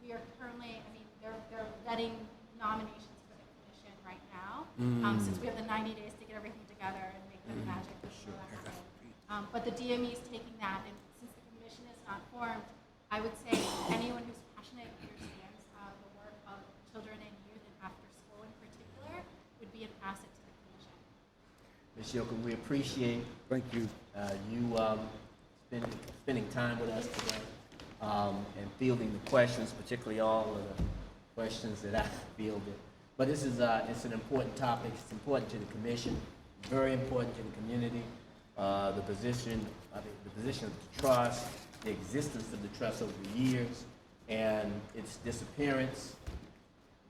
We are currently, they're vetting nominations for the commission right now. Since we have the 90 days to get everything together and make the magic show happen. But the DME is taking that, and since the commission is not formed, I would say anyone who's passionate and understands the work of children and youth and after school in particular would be an asset to the commission. Ms. Yoakum, we appreciate Thank you. you spending time with us today and fielding the questions, particularly all of the questions that I fielded. But this is it's an important topic. It's important to the commission, very important to the community. The position of the trust, the existence of the trust over the years, and its disappearance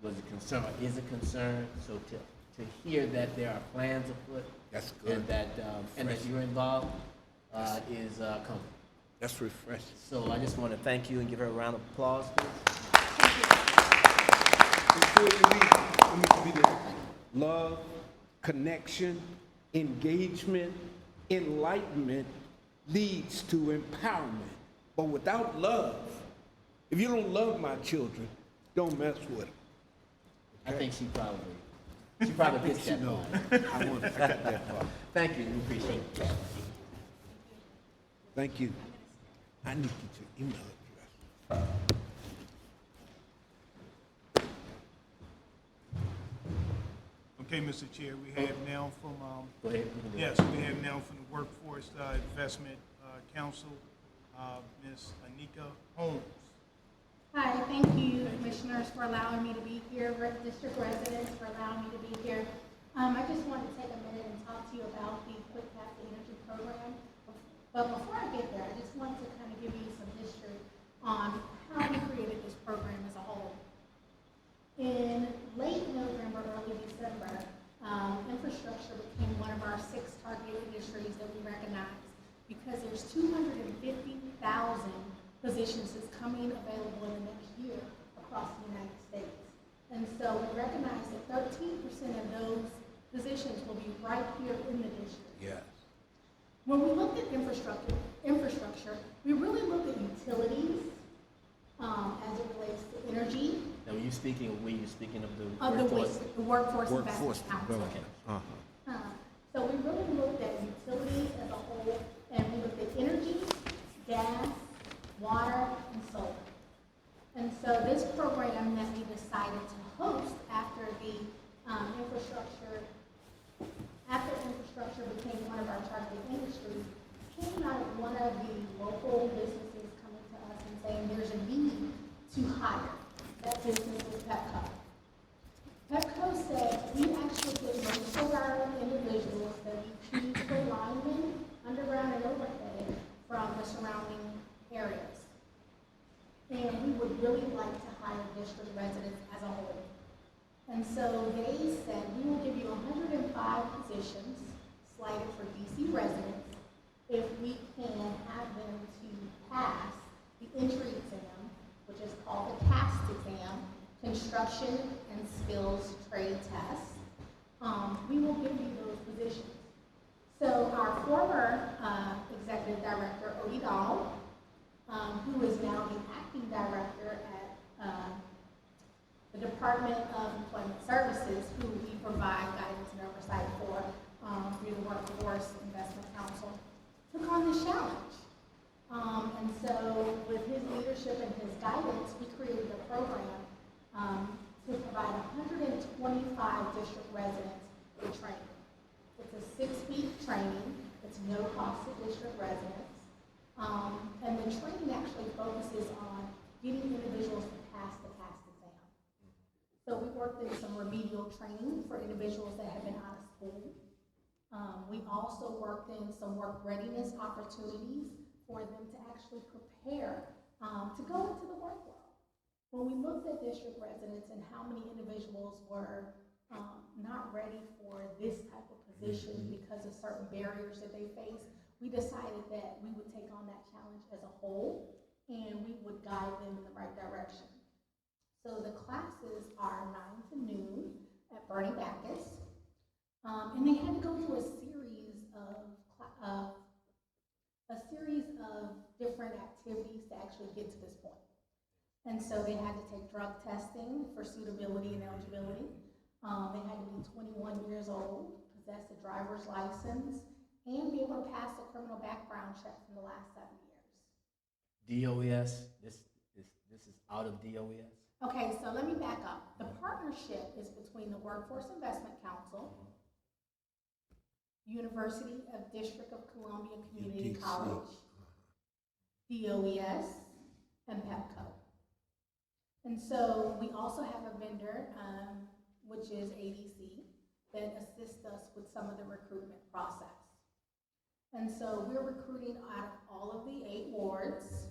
was a concern, or is a concern. So to hear that there are plans afoot, That's good. and that you're involved is comforting. That's refreshing. So I just want to thank you and give her a round of applause, please. Before you leave, let me be there. Love, connection, engagement, enlightenment leads to empowerment. But without love, if you don't love my children, don't mess with them. I think she probably gets that part. I got that part. Thank you, we appreciate it. Thank you. I need to get your email address. Okay, Mr. Chair, we have now from, Go ahead. yes, we have now from the Workforce Investment Council, Ms. Anika Holmes. Hi, thank you, commissioners, for allowing me to be here, district residents for allowing me to be here. I just wanted to take a minute and talk to you about the Quick Path to Energy program. But before I get there, I just wanted to kind of give you some history on how we created this program as a whole. In late November, early December, infrastructure became one of our 6 targeted industries that we recognize because there's 250,000 positions that's coming available in the next year across the United States. And so we recognize that 13% of those positions will be right here in the district. Yes. When we looked at infrastructure, we really looked at utilities, as it relates to energy, Now, were you speaking of the of the workforce? workforce Workforce investment council. development. So we really looked at utilities as a whole, and we looked at energy, gas, water, and solar. And so this program that we decided to host after infrastructure became one of our targeted industries, came out of one of the local businesses coming to us and saying there's a need to hire. That business was Petco. Petco said we actually get most of our individuals that we choose for linemen, underground and overhead, from the surrounding areas. And we would really like to hire district residents as a whole. And so they said, we will give you 105 positions slated for DC residents if we can have them to pass the entry exam, which is called the CAST exam, construction and skills trade test. We will give you those positions. So our former executive director, Odie Donald, who is now the acting director at the Department of Employment Services, who we provide guidance and oversight for through the Workforce Investment Council, took on this challenge. And so with his leadership and his guidance, we created a program to provide 125 district residents with training. It's a 6-week training. It's no cost to district residents. And the training actually focuses on getting individuals to pass the CAST exam. So we worked in some remedial training for individuals that have been out of school. We also worked in some work readiness opportunities for them to actually prepare to go into the work world. When we looked at district residents and how many individuals were not ready for this type of position because of certain barriers that they face, we decided that we would take on that challenge as a whole and we would guide them in the right direction. So the classes are 9 to noon at Bernie Bacchus. And they had to go through a series of different activities to actually get to this point. And so they had to take drug testing for suitability and eligibility. They had to be 21 years old, possess a driver's license, and be able to pass a criminal background check from the last 7 years. DOES, this is out of DOES? Okay, so let me back up. The partnership is between the Workforce Investment Council, University of District of Columbia Community UDC. College, DOES, and Petco. And so we also have a vendor, which is ADC, that assists us with some of the recruitment process. And so we're recruiting out of all of the 8 wards,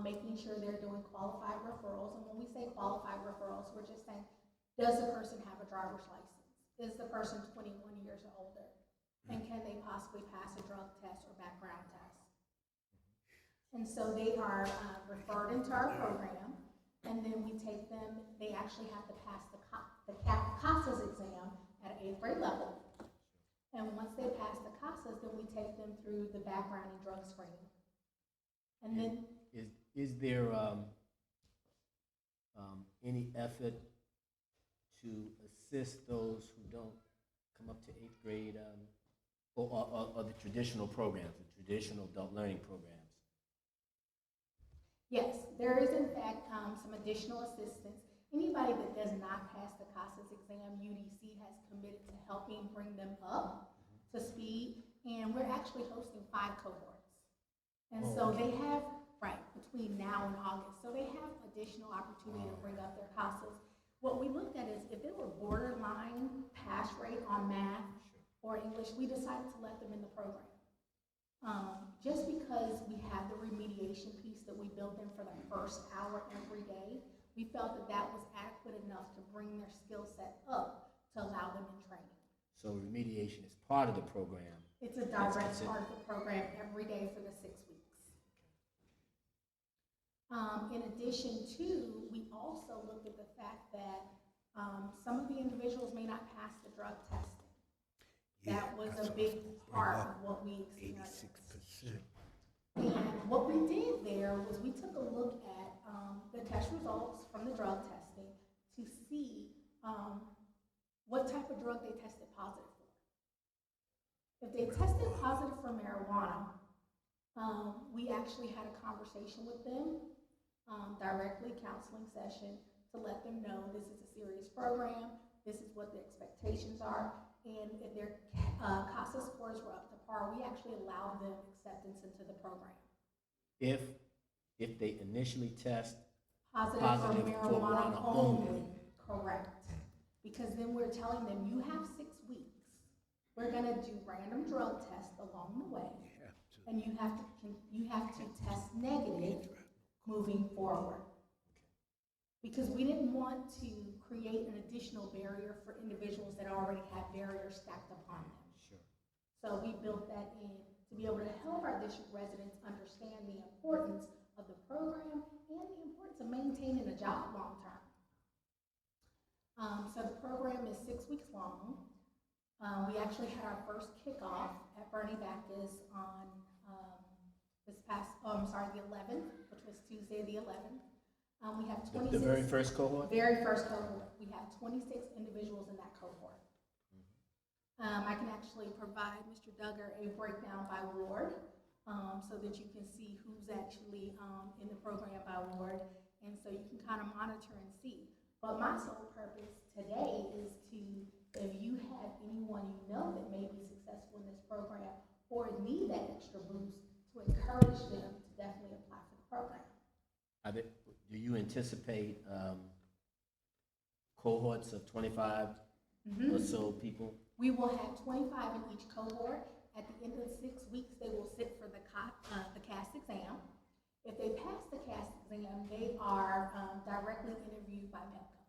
making sure they're doing qualified referrals. And when we say qualified referrals, we're just saying, does the person have a driver's license? Is the person 21 years or older? And can they possibly pass a drug test or background test? And so they are referred into our program, and then we take them, they actually have to pass the CASAS exam at an 8th grade level. And once they pass the CASAS, then we take them through the background and drug screening. And then Is there any effort to assist those who don't come up to 8th grade or the traditional programs, the traditional adult learning programs? yes, there is in fact some additional assistance. Anybody that does not pass the CASAS exam, UDC has committed to helping bring them up to speed. And we're actually hosting 5 cohorts. And so they have, between now and August. So they have additional opportunity to bring up their CASAS. What we looked at is if they were borderline pass rate on math or English, we decided to let them in the program. Just because we have the remediation piece that we built in for the first hour every day, we felt that that was adequate enough to bring their skill set up to allow them in training. So remediation is part of the program. It's a direct part of the program every day for the 6 weeks. In addition to, we also looked at the fact that some of the individuals may not pass the drug testing. That was a big part of what we experienced. And what we did there was we took a look at the test results from the drug testing to see what type of drug they tested positive for. If they tested positive for marijuana, we actually had a conversation with them, directly counseling session, to let them know this is a serious program, this is what the expectations are, and if their CASA scores were up to par, we actually allowed them acceptance into the program. If they initially test Positive positive for for marijuana marijuana only, only. correct. Because then we're telling them, you have 6 weeks. We're gonna do random drug tests along the way. And you have to test negative moving forward. Because we didn't want to create an additional barrier for individuals that already had barriers stacked upon them. Sure. So we built that in to be able to help our district residents understand the importance of the program and the importance of maintaining a job long term. So the program is 6 weeks long. We actually had our first kickoff at Bernie Bacchus on the 11th, which was Tuesday the 11th. We have 26. The very first cohort? Very first cohort. We have 26 individuals in that cohort. I can actually provide Mr. Duggar a breakdown by ward so that you can see who's actually in the program by ward, and so you can kind of monitor and see. But my sole purpose today is to, if you have anyone you know that may be successful in this program or need that extra boost, to encourage them to definitely apply for the program. Do you anticipate cohorts of 25 or so people? We will have 25 in each cohort. At the end of the 6 weeks, they will sit for the CAS exam. If they pass the CAS exam, they are directly interviewed by MEPCO.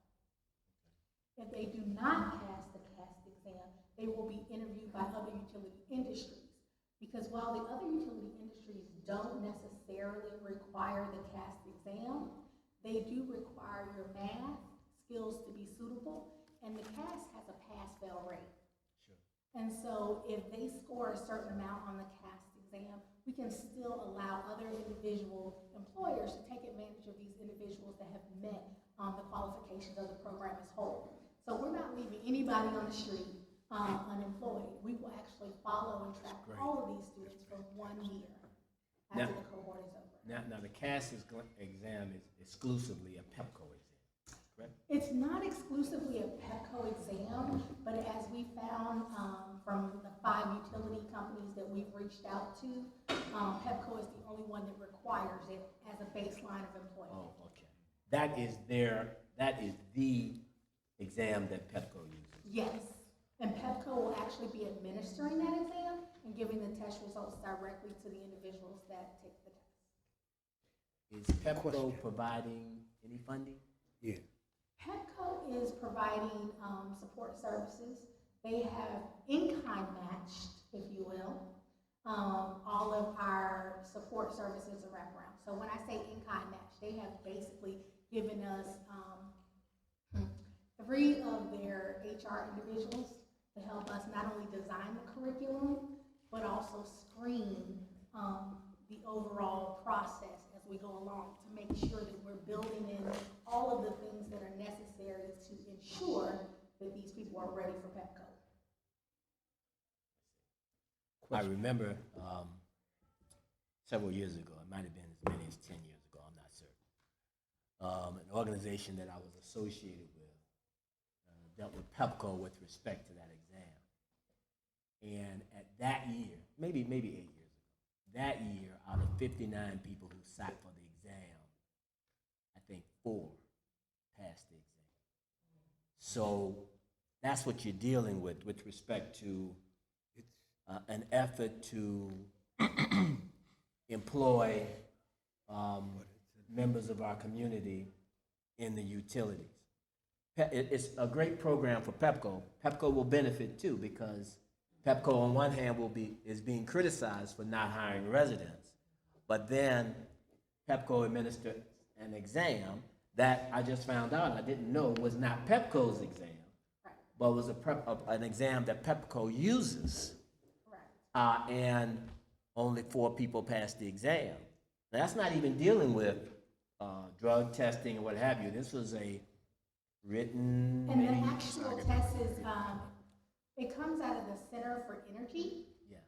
If they do not pass the CAS exam, they will be interviewed by other utility industries. Because while the other utility industries don't necessarily require the CAS exam, they do require your math skills to be suitable, and the CAS has a pass-fail rate. And so if they score a certain amount on the CAS exam, we can still allow other individual employers to take advantage of these individuals that have met the qualifications of the program as whole. So we're not leaving anybody on the street unemployed. We will actually follow and track all of these students for 1 year after the cohort is over. Now the CAS exam is exclusively a PEPCO exam, correct? It's not exclusively a PEPCO exam, but as we found from the 5 utility companies that we've reached out to, PEPCO is the only one that requires it as a baseline of employment. Oh, okay. That is the exam that PEPCO uses. Yes, and PEPCO will actually be administering that exam and giving the test results directly to the individuals that take the test. Is PEPCO providing any funding? Yeah. PEPCO is providing support services. They have in-kind matched, if you will, all of our support services and wraparound. So when I say in-kind match, they have basically given us 3 of their HR individuals to help us not only design the curriculum, but also screen the overall process as we go along to make sure that we're building in all of the things that are necessary to ensure that these people are ready for PEPCO. I remember several years ago, it might have been as many as 10 years ago, I'm not certain, an organization that I was associated with dealt with PEPCO with respect to that exam. And at that year, maybe 8 years ago, that year, out of 59 people who sat for the exam, I think 4 passed the exam. So that's what you're dealing with respect to an effort to employ members of our community in the utilities. It's a great program for PEPCO. PEPCO will benefit too, because PEPCO on one hand is being criticized for not hiring residents, but then PEPCO administered an exam that I just found out, I didn't know, was not PEPCO's exam, but it was an exam that PEPCO uses. Correct. And only 4 people passed the exam. Now, that's not even dealing with drug testing and what have you. This was a written. And the actual test is, it comes out of the Center for Energy, Yes.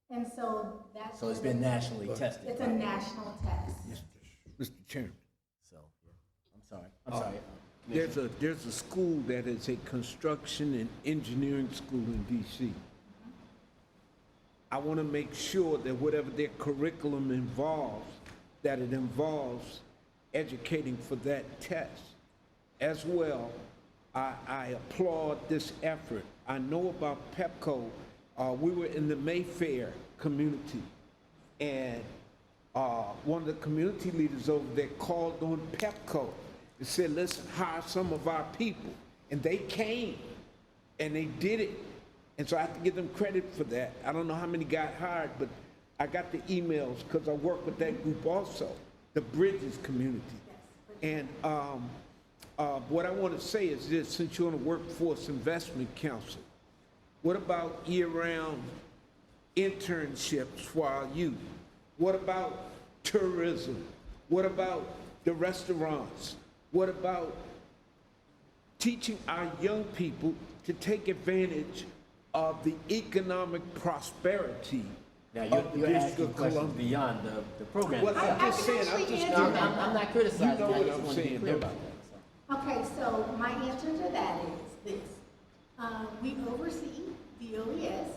and so that's. So it's been nationally tested. It's a national test. Mr. Chairman, So, I'm sorry. I'm sorry. there's a school that is a construction and engineering school in DC. I want to make sure that whatever their curriculum involves, that it involves educating for that test. As well, I applaud this effort. I know about PEPCO. We were in the Mayfair community, and one of the community leaders over there called on PEPCO and said, listen, hire some of our people. And they came, and they did it. And so I have to give them credit for that. I don't know how many got hired, but I got the emails because I work with that group also, the Bridges community. And what I want to say is this, since you're on the Workforce Investment Council, what about year-round internships for our youth? What about tourism? What about the restaurants? What about teaching our young people to take advantage of the economic prosperity Now, of the you're District asking of questions Columbia? beyond the program. Well, I'm just saying, I'm just answer giving, that. I'm not criticizing. You know I what just I'm want to be saying, clear don't about that. So. Okay, so my answer to that is this. We oversee the OES,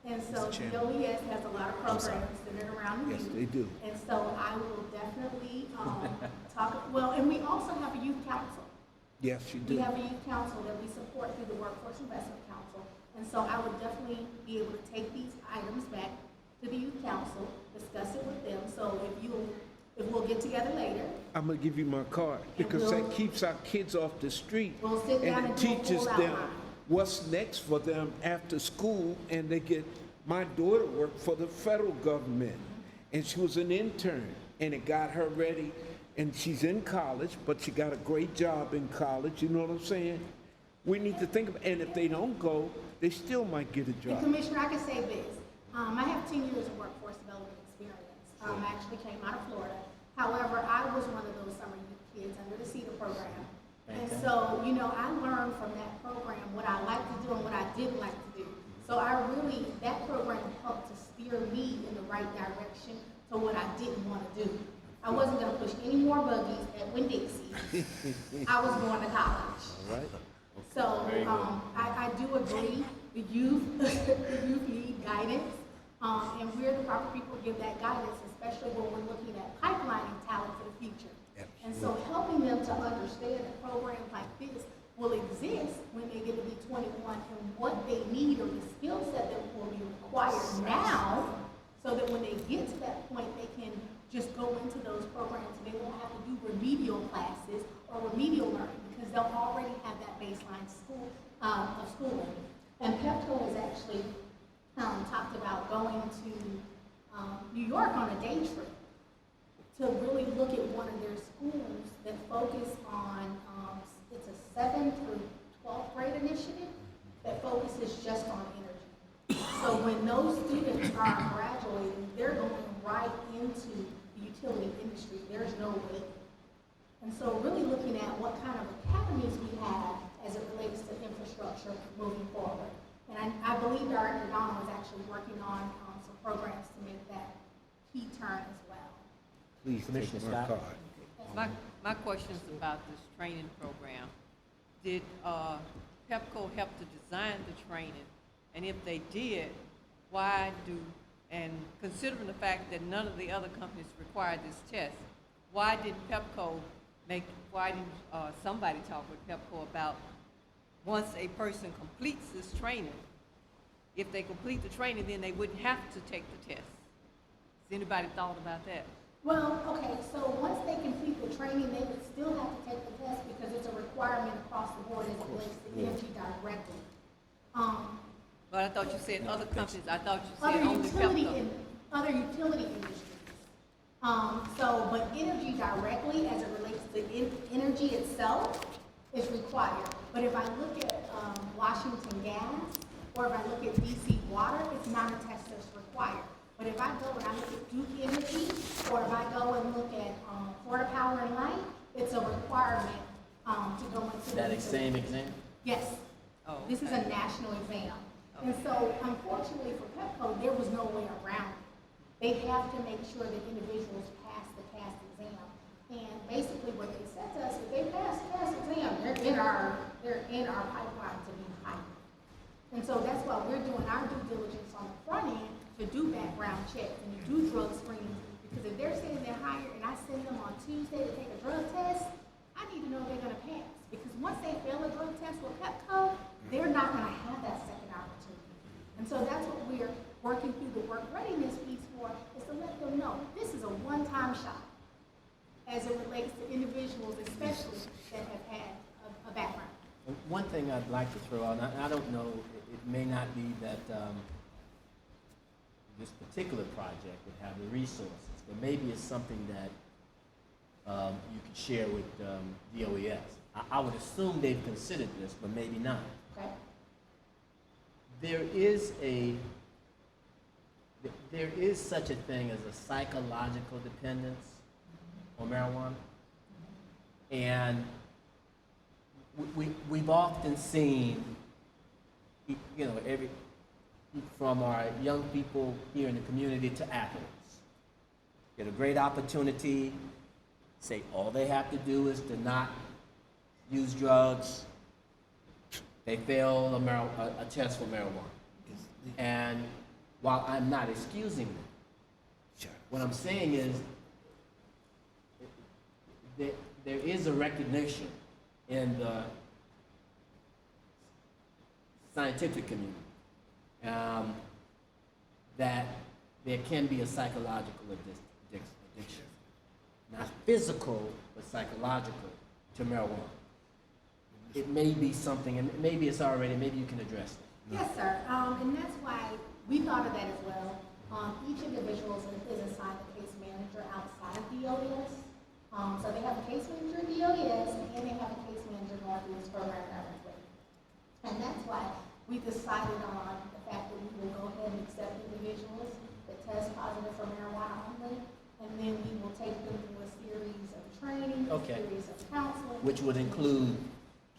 and so the OES has a lot of programs centered around the yes, youth. they do. And so I will definitely talk, well, and we also have a youth council. Yes, you We do. have a youth council that we support through the Workforce Investment Council. And so I would definitely be able to take these items back to the youth council, discuss it with them. So if we'll get together later, I'm gonna give you my card, because that keeps our kids off the street. We'll sit down And it and do a teaches full them outline. what's next for them after school, and they get, my daughter worked for the federal government, and she was an intern, and it got her ready, and she's in college, but she got a great job in college, you know what I'm saying? We need to think of, and if they don't go, they still might get a and job. Commissioner, I can say this. I have 10 years of workforce development experience. I actually came out of Florida. However, I was one of those summer youth kids under the CETA program. And so, you know, I learned from that program what I liked to do and what I didn't like to do. So that program helped to steer me in the right direction to what I didn't want to do. I wasn't going to push any more buggies at Winn-Dixie. I was going to college. All right? So I do agree, the youth need guidance, and we're the proper people to give that guidance, especially when we're looking at pipelining talent for the future. And so helping them to understand that programs like this will exist when they get to be 21 and what they need or the skill set that will be required now, so that when they get to that point, they can just go into those programs and they won't have to do remedial classes or remedial learning because they'll already have that baseline of schooling. And PEPCO has actually talked about going to New York on a day trip to really look at one of their schools that focus on, it's a 7th through 12th grade initiative that focuses just on energy. So when those students are graduating, they're going right into the utility industry. There's no wait. And so really looking at what kind of academies we have as it relates to infrastructure moving forward. And I believe Director Donald is actually working on some programs to make that key turn as well. Please take Commissioner my Scott? card. My question's about this training program. Did PEPCO help to design the training? And if they did, and considering the fact that none of the other companies required this test, why didn't somebody talk with PEPCO about once a person completes this training, if they complete the training, then they wouldn't have to take the test? Has anybody thought about that? Well, okay, so once they complete the training, they would still have to take the test because it's a requirement across the board as it relates to energy directly. But I thought you said other companies, I thought you Other said only PEPCO. other utility industries. But energy directly, as it relates to energy itself, is required. But if I look at Washington Gas, or if I look at DC Water, it's not a test that's required. But if I go and I look at Duke Energy, or if I go and look at Florida Power and Light, it's a requirement to go into That same exam? Yes. Oh, This is a national exam. And so unfortunately for Pepco, there was no way around it. They have to make sure that individuals pass the CAS exam. And basically what they said to us, if they pass the CAS exam, they're in our pipeline to be hired. And so that's why we're doing our due diligence on the front end to do background checks and to do drug screenings. Because if they're saying they're hired and I send them on Tuesday to take a drug test, I need to know they're gonna pass. Because once they fail a drug test with Pepco, they're not gonna have that second opportunity. And so that's what we're working through the work readiness piece for, is to let them know this is a one-time shot as it relates to individuals, especially that have had a background. One thing I'd like to throw out, and I don't know, it may not be that this particular project would have the resources, but maybe it's something that you could share with DOES. I would assume they've considered this, but maybe not. Okay? There is such a thing as a psychological dependence on marijuana, and we've often seen, you know, from our young people here in the community to athletes, get a great opportunity, say all they have to do is to not use drugs, they fail a test for marijuana. And while I'm not excusing them, what I'm saying is that there is a recognition in the scientific community that there can be a psychological addiction. Not physical, but psychological to marijuana. It may be something, and maybe it's already, maybe you can address it. Yes, sir. And that's why we thought of that as well. Each individual is assigned a case manager outside of DOES. So they have a case manager at DOES, and they have a case manager going through this program directly. And that's why we decided on the fact that we will go ahead and accept individuals that test positive for marijuana only, and then we will take them through a series of training, Okay. a series of counseling. Which would include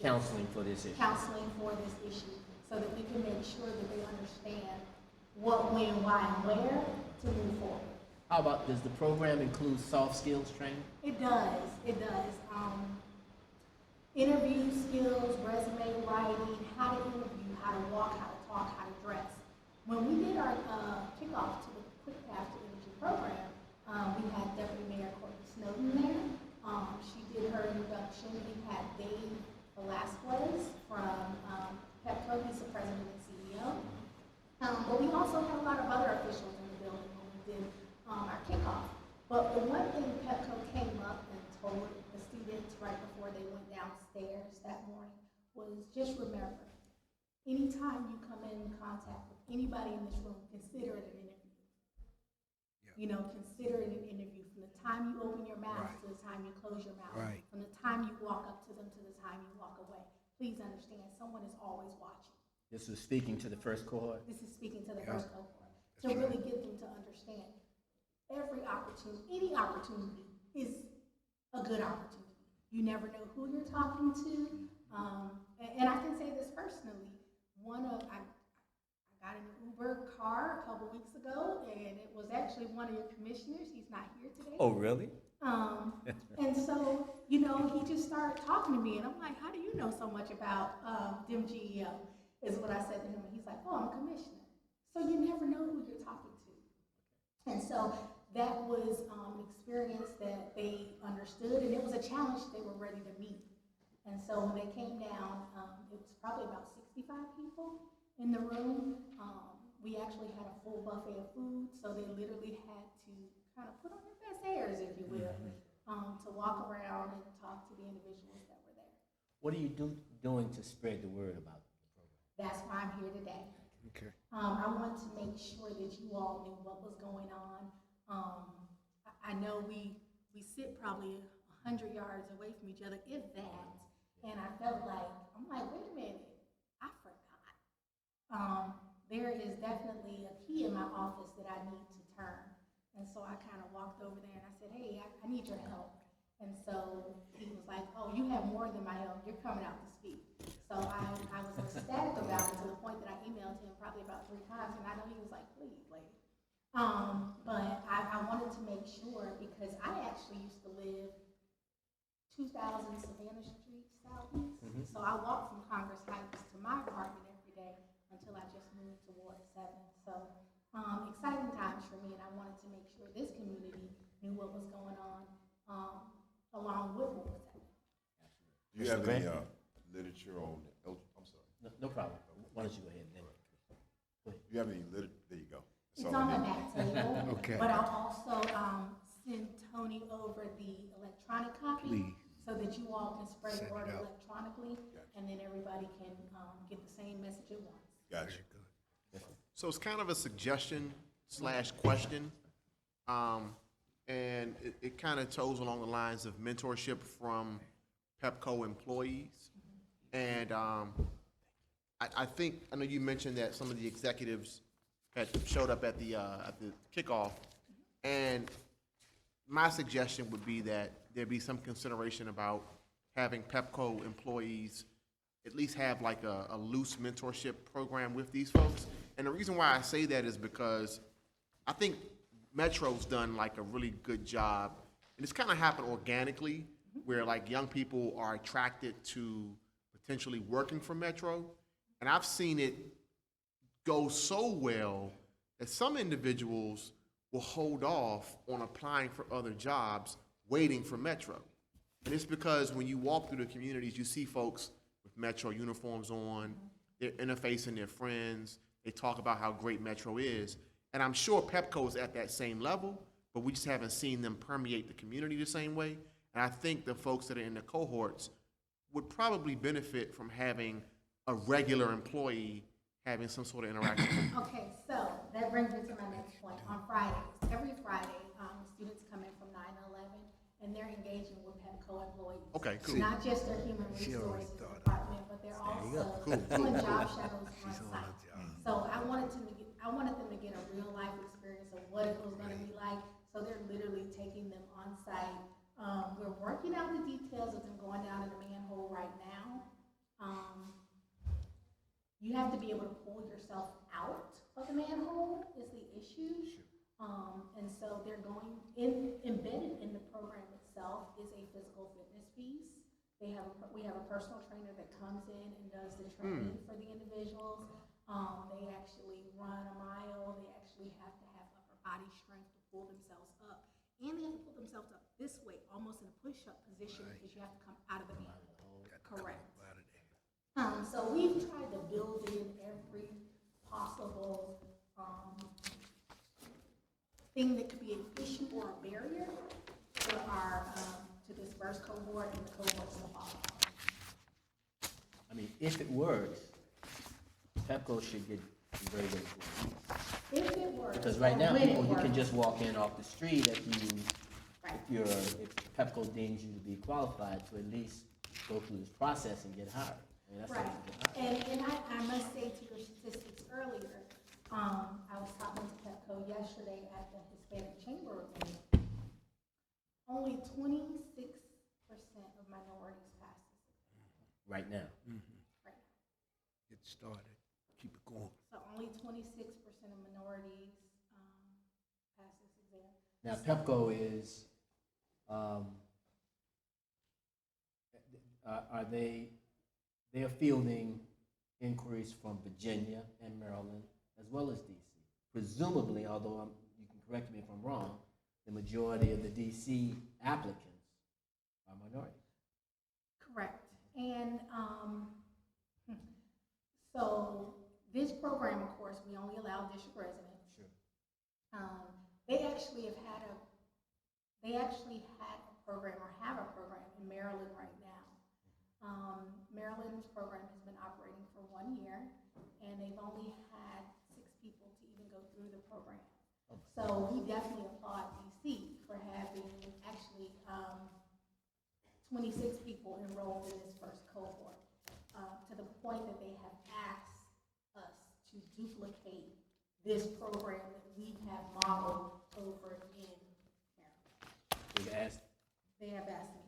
counseling for this issue. Counseling for this issue, so that we can make sure that they understand what, when, why, and where to move forward. How about, does the program include soft skills training? It does, it does. Interview skills, resume writing, how to interview, how to walk, how to talk, how to dress. When we did our kickoff to the Quick Path to Energy program, we had Deputy Mayor Courtney Snowden there. She did her introduction. We had Dave Velasquez from Pepco, he's the president and CEO. But we also had a lot of other officials in the building when we did our kickoff. But the one thing Pepco came up and told the students right before they went downstairs that morning was, just remember, anytime you come in contact with anybody in this room, consider it an interview. You know, consider it an interview from the time you open your mouth to the time you close your mouth. From the time you walk up to them to the time you walk away. Please understand, someone is always watching. This is speaking to the first cohort. This is speaking to the first cohort. To really get them to understand every opportunity, any opportunity is a good opportunity. You never know who you're talking to. And I can say this personally. I got in an Uber car a couple weeks ago, and it was actually one of your commissioners. He's not here today. Oh, really? And so, you know, he just started talking to me, and I'm like, how do you know so much about DMGEO, is what I said to him. And he's like, oh, I'm a commissioner. So you never know who you're talking to. And so that was an experience that they understood, and it was a challenge they were ready to meet. And so when they came down, it was probably about 65 people in the room. We actually had a full buffet of food, so they literally had to kind of put on their best airs, if you will, to walk around and talk to the individuals that were there. What are you doing to spread the word about the program? That's why I'm here today. Okay. I want to make sure that you all knew what was going on. I know we sit probably 100 yards away from each other, if that, and I felt like, I'm like, wait a minute, I forgot. There is definitely a key in my office that I need to turn. And so I kind of walked over there and I said, hey, I need your help. And so he was like, oh, you have more than my help. You're coming out to speak. So I was ecstatic about it to the point that I emailed him probably about 3 times. And I know he was like, please, lady. But I wanted to make sure because I actually used to live 2000 Savannah Street Southeast. So I walked from Congress Heights to my apartment every day until I just moved to Ward 7. So exciting times for me, and I wanted to make sure this community knew what was going on along with Ward 7. Do you have any literature on, I'm sorry. No problem. Why don't you go ahead and then. Do you have any there you go. It's on the back table. Okay. But I'll also send Tony over the electronic copy so that you all can spread the word electronically, and then everybody can get the same message at once. Gotcha. So it's kind of a suggestion / question, and it kind of toes along the lines of mentorship from PEPCO employees. And I think, I know you mentioned that some of the executives had showed up at the kickoff, and my suggestion would be that there be some consideration about having PEPCO employees at least have like a loose mentorship program with these folks. And the reason why I say that is because I think Metro's done like a really good job, and it's kind of happened organically, where like young people are attracted to potentially working for Metro. And I've seen it go so well that some individuals will hold off on applying for other jobs waiting for Metro. And it's because when you walk through the communities, you see folks with Metro uniforms on, they're interfacing their friends, they talk about how great Metro is. And I'm sure PEPCO is at that same level, but we just haven't seen them permeate the community the same way. And I think the folks that are in the cohorts would probably benefit from having a regular employee having some sort of interaction. Okay, so that brings me to my next point. On Fridays, every Friday, students come in from 9 to 11, and they're engaging with PEPCO employees. Okay, cool. Not just their human resources department, but they're also doing job shadows on site. So I wanted them to get a real life experience of what it was going to be like. So they're literally taking them on site. We're working out the details of them going down in the manhole right now. You have to be able to pull yourself out of the manhole is the issue. And so they're going embedded in the program itself is a physical fitness piece. We have a personal trainer that comes in and does the training for the individuals. They actually run a mile. They actually have to have upper body strength to pull themselves up. And they have to pull themselves up this way, almost in a push-up position, because you have to come out of the manhole. Correct. So we've tried to build in every possible thing that could be an issue or a barrier for our to this first cohort and the cohorts to follow. I mean, if it works, PEPCO should get some very good employees. If it works. Because right now, or when it people, you can works. just walk in off the street if Right. if PEPCO deems you to be qualified to at least go through this process and get hired. I mean, that's how Right, you get hired. and I must say to your statistics earlier, I was talking to PEPCO yesterday at the Hispanic Chamber meeting. Only 26% of minorities pass this exam. Right now. Right now. Get started. Keep it going. So only 26% of minorities pass this exam. Now, PEPCO is, are they're fielding inquiries from Virginia and Maryland as well as DC. Presumably, although you can correct me if I'm wrong, the majority of the DC applicants are minorities. Correct. And so this program, of course, we only allow district residents. Sure. They actually have had a program or have a program in Maryland right now. Maryland's program has been operating for 1 year, and they've only had 6 people to even go through the program. So we definitely applaud DC for having actually 26 people enrolled in this first cohort. to the point that they have asked us to duplicate this program that we have modeled over in Maryland. They've asked, They have asked me.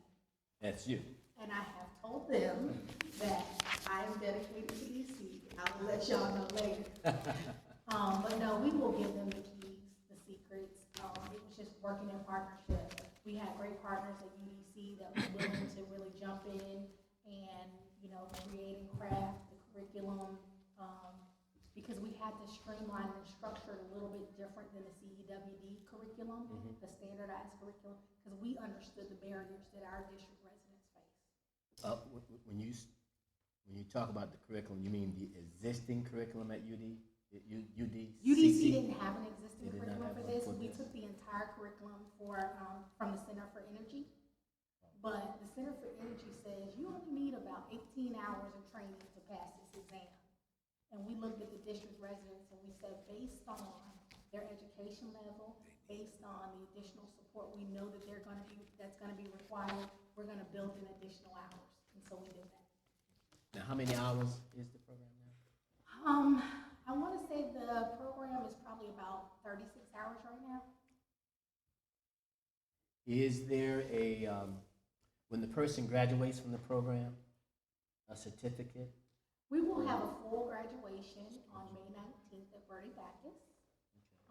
that's you. And I have told them that I am dedicated to DC. I will let y'all know later. But no, we will give them the keys, the secrets. It was just working in partnership. We had great partners at UDC that were willing to really jump in and, you know, create and craft the curriculum. Because we had to streamline and structure it a little bit different than the CEWD curriculum, the standardized curriculum, because we understood the barriers that our district residents face. When you talk about the curriculum, you mean the existing curriculum at UD? UDC didn't have an existing They did not curriculum have for one this. for We this. took the entire curriculum from the Center for Energy. But the Center for Energy says you only need about 18 hours of training to pass this exam. And we looked at the district residents and we said, based on their education level, based on the additional support we know that that's gonna be required, we're gonna build in additional hours. And so we did that. Now, how many hours is the program now? I wanna say the program is probably about 36 hours right now. Is there when the person graduates from the program, a certificate? We will have a full graduation on May 19th at Bertie Bacchus.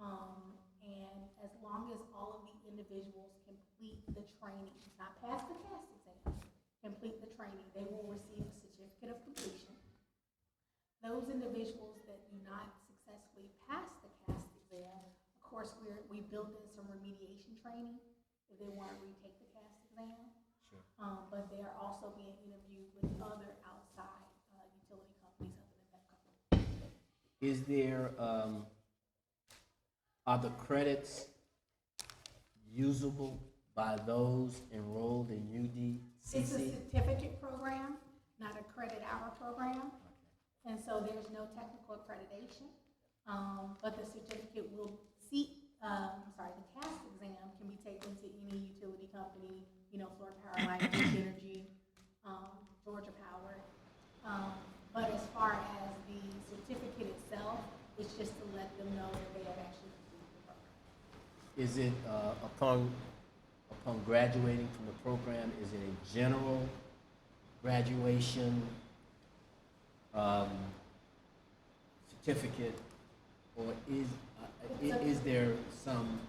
And as long as all of the individuals complete the training, not pass the CAS exam, complete the training, they will receive a certificate of completion. Those individuals that do not successfully pass the CAS exam, of course, we built in some remediation training if they want to retake the CAS exam. Sure. But they are also being interviewed with other outside utility companies other than PEPCO. Is there, are the credits usable by those enrolled in UDCC? It's a certificate program, not a credit hour program. And so there's no technical accreditation, but the certificate will the CAS exam can be taken to any utility company, you know, Florida Power Line, Duke Energy, Georgia Power. But as far as the certificate itself, it's just to let them know that they have actually completed the program. Is it, upon graduating from the program, is it a general graduation certificate, or is there some,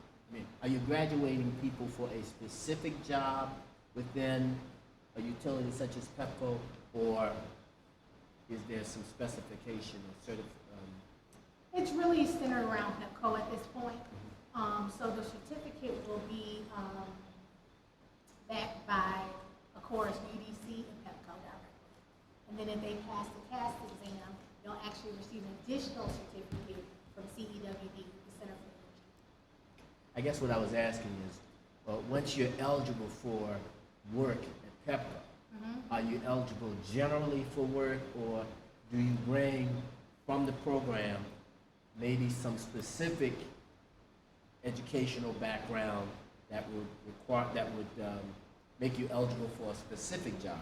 are you graduating people for a specific job within a utility such as PEPCO, or is there some specification or It's really centered around PEPCO at this point. So the certificate will be backed by, of course, UDC and PEPCO directly. And then if they pass the CAS exam, they'll actually receive an additional certificate from CEWD, the Center for Energy. I guess what I was asking is, once you're eligible for work at PEPCO, are you eligible generally for work, or do you bring from the program maybe some specific educational background that would make you eligible for a specific job?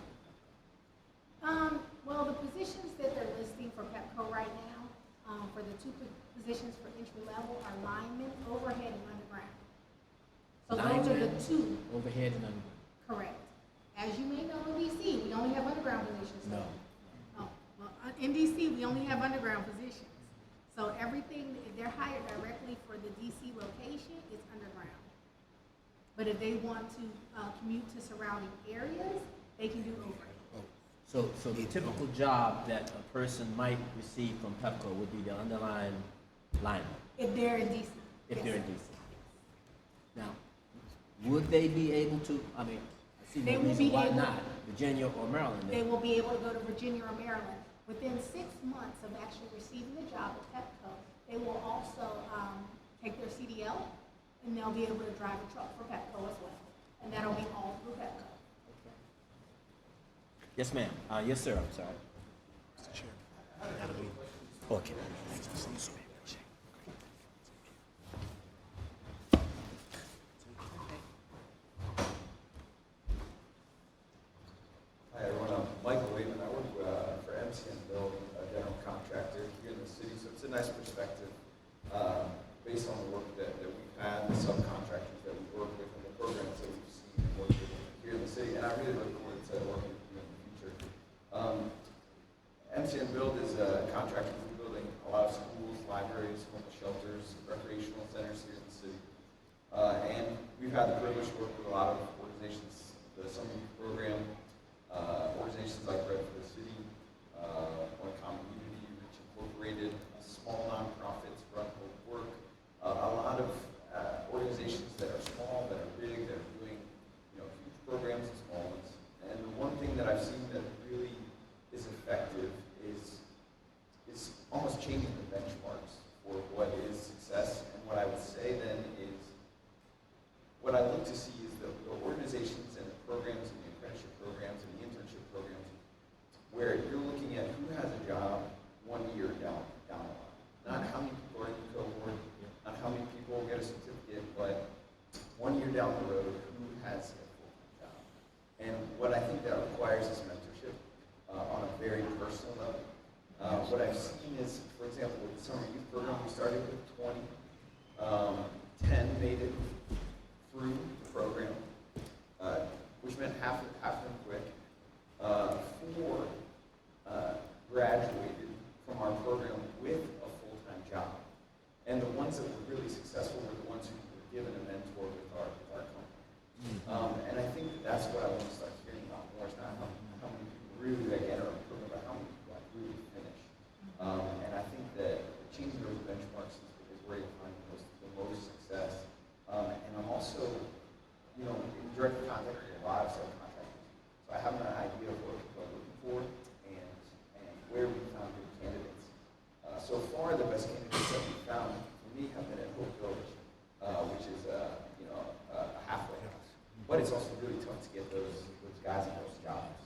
Well, the positions that they're listing for PEPCO right now, for the two positions for entry level are linemen, overhead, and underground. So those are the two. Overhead and underground. Correct. As you may know, in DC, we only have underground positions. No. Oh, well, in DC, we only have underground positions. So everything, if they're hired directly for the DC location, it's underground. But if they want to commute to surrounding areas, they can do overhead. So the typical job that a person might receive from PEPCO would be the underlying lineman, If they're in DC. if yes, they're in sir. DC. Now, would they be able to, I see They no will reason be why able- not, Virginia or Maryland? They will be able to go to Virginia or Maryland. Within 6 months of actually receiving the job at PEPCO, they will also take their CDL, and they'll be able to drive a truck for PEPCO as well. And that'll be all through PEPCO. Yes, ma'am. Yes, sir, I'm sorry. Mr. Chairman. Okay. Hi, everyone. I'm Michael Lehman. I work for nice perspective based on the work that we've had, the subcontractors that we work with, and the programs that we've seen and worked with here in the city. And I really look forward to working with you in the future. MCN Build is a contractor for building a lot of schools, libraries, homeless shelters, recreational centers here in the city. And we've had the privilege to work with a lot of organizations, the Summer Youth Program, organizations like Bread for the City, One Common Unity, Rich Incorporated, small nonprofits, Run Hope Work, a lot of organizations that are small, that are big, that are doing huge programs and small ones. And the one thing that I've seen that really is effective is almost changing the benchmarks for what is success. And what I would say then is, what I look to see is the organizations and the programs and the apprenticeship programs and the internship programs where you're looking at who has a job 1 year down the line. Not how many people are in the cohort, not how many people get a certificate, but 1 year down the road, who has a full-time job. And what I think that requires is mentorship on a very personal level. What I've seen is, for example, with the Summer Youth Program, we started with 20. 10 made it through the program, which meant half of them quit. 4 graduated from our program with a full-time job. And the ones that were really successful were the ones who were given a mentor with our company. And I think that's what I want to start hearing about more. It's not how many people really enter a program, but how many people really finish. And I think that changing those benchmarks is where you find the most success. And I'm also, in direct contact with a lot of subcontractors. So I have an idea of what people are looking for and where we found good candidates. So far, the best candidates that we found for me have been at Hope Village, which is a halfway house. But it's also really tough to get those guys in those jobs.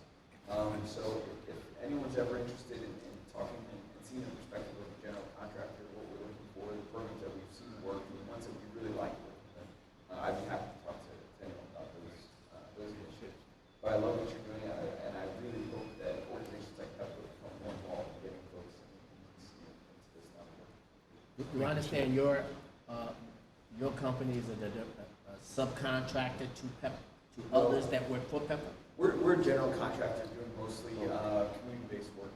So if anyone's ever interested in talking and seeing the perspective of a general contractor, what we're looking for, the programs that we've seen work, and the ones that we really like working with, I'd be happy to talk to anyone about those initiatives. But I love what you're doing, and I really hope that organizations like that will become more involved in getting folks into this line of work. Do I understand your company is a subcontractor to others that work for Pepper? We're a general contractor doing mostly community-based work,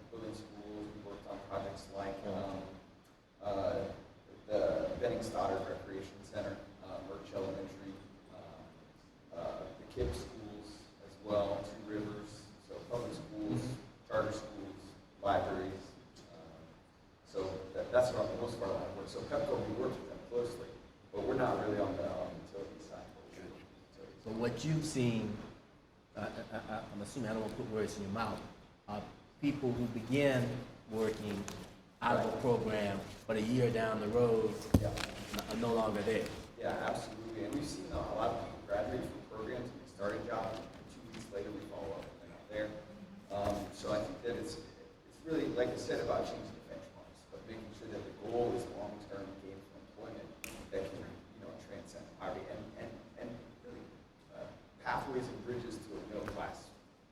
building schools. We worked on projects like the Benning Stoddard Recreation Center, Murch Elementary, the KIPP schools as well, Two Rivers, so public schools, charter schools, libraries. So that's what most of our line of work. So Pepco, we work with them closely, but we're not really on the utility side. So what you've seen, I'm assuming, I don't want to put words in your mouth, people who begin working out of a program, but a year down the road are no longer there. Yeah, absolutely. And we've seen a lot of people graduate from programs and they start a job, and 2 weeks later we follow up and they're not there. So I think that it's really, like I said, about changing the benchmarks, but making sure that the goal is long-term gainful employment that can, transcend poverty and really pathways and bridges to a middle-class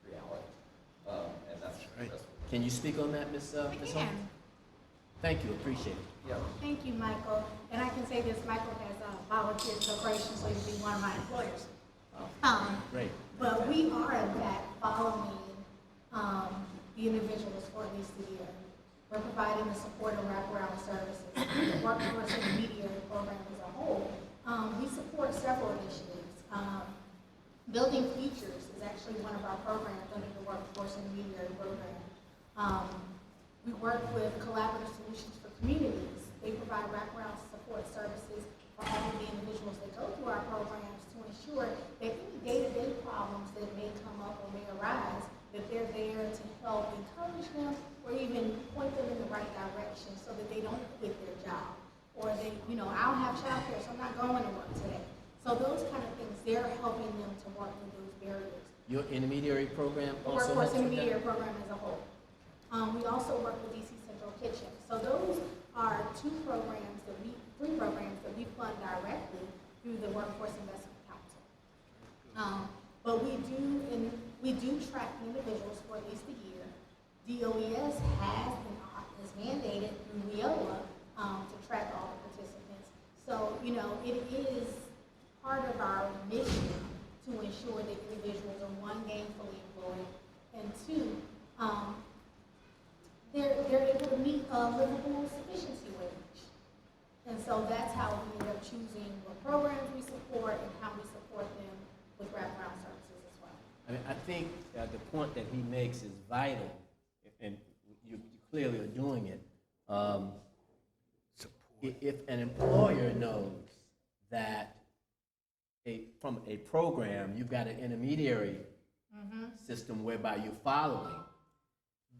reality. And that's right. Can you speak on that, Ms. Holmes? Thank you, appreciate it. Yeah. Thank you, Michael. And I can say this, Michael has volunteered so graciously to be one of my employers. Great. But we are, in fact, following the individuals for at least a year. We're providing the support and wraparound services. The workforce intermediary program as a whole. We support several initiatives. Building Futures is actually one of our programs under the Workforce Intermediary Program. We work with Collaborative Solutions for Communities. They provide wraparound support services for all of the individuals that go through our programs to ensure that any day-to-day problems that may come up or may arise, that they're there to help encourage them or even point them in the right direction so that they don't quit their job. Or they, I don't have childcare, so I'm not going to work today. So those kind of things, they're helping them to work through those barriers. Your intermediary program The also Workforce helps with that? Intermediary Program as a whole. We also work with DC Central Kitchen. So those are three programs that we fund directly through the Workforce Investment Council. But we do track individuals for at least a year. DOES has is mandated through WIOA to track all the participants. So, you know, it is part of our mission to ensure that individuals are, one, gainfully employed, and two, they're able to meet a livable sufficiency wage. And so that's how we end up choosing what programs we support and how we support them with wraparound services as well. I mean, I think the point that he makes is vital, and you clearly are doing it. If an employer knows that from a program, you've got an intermediary system whereby you're following,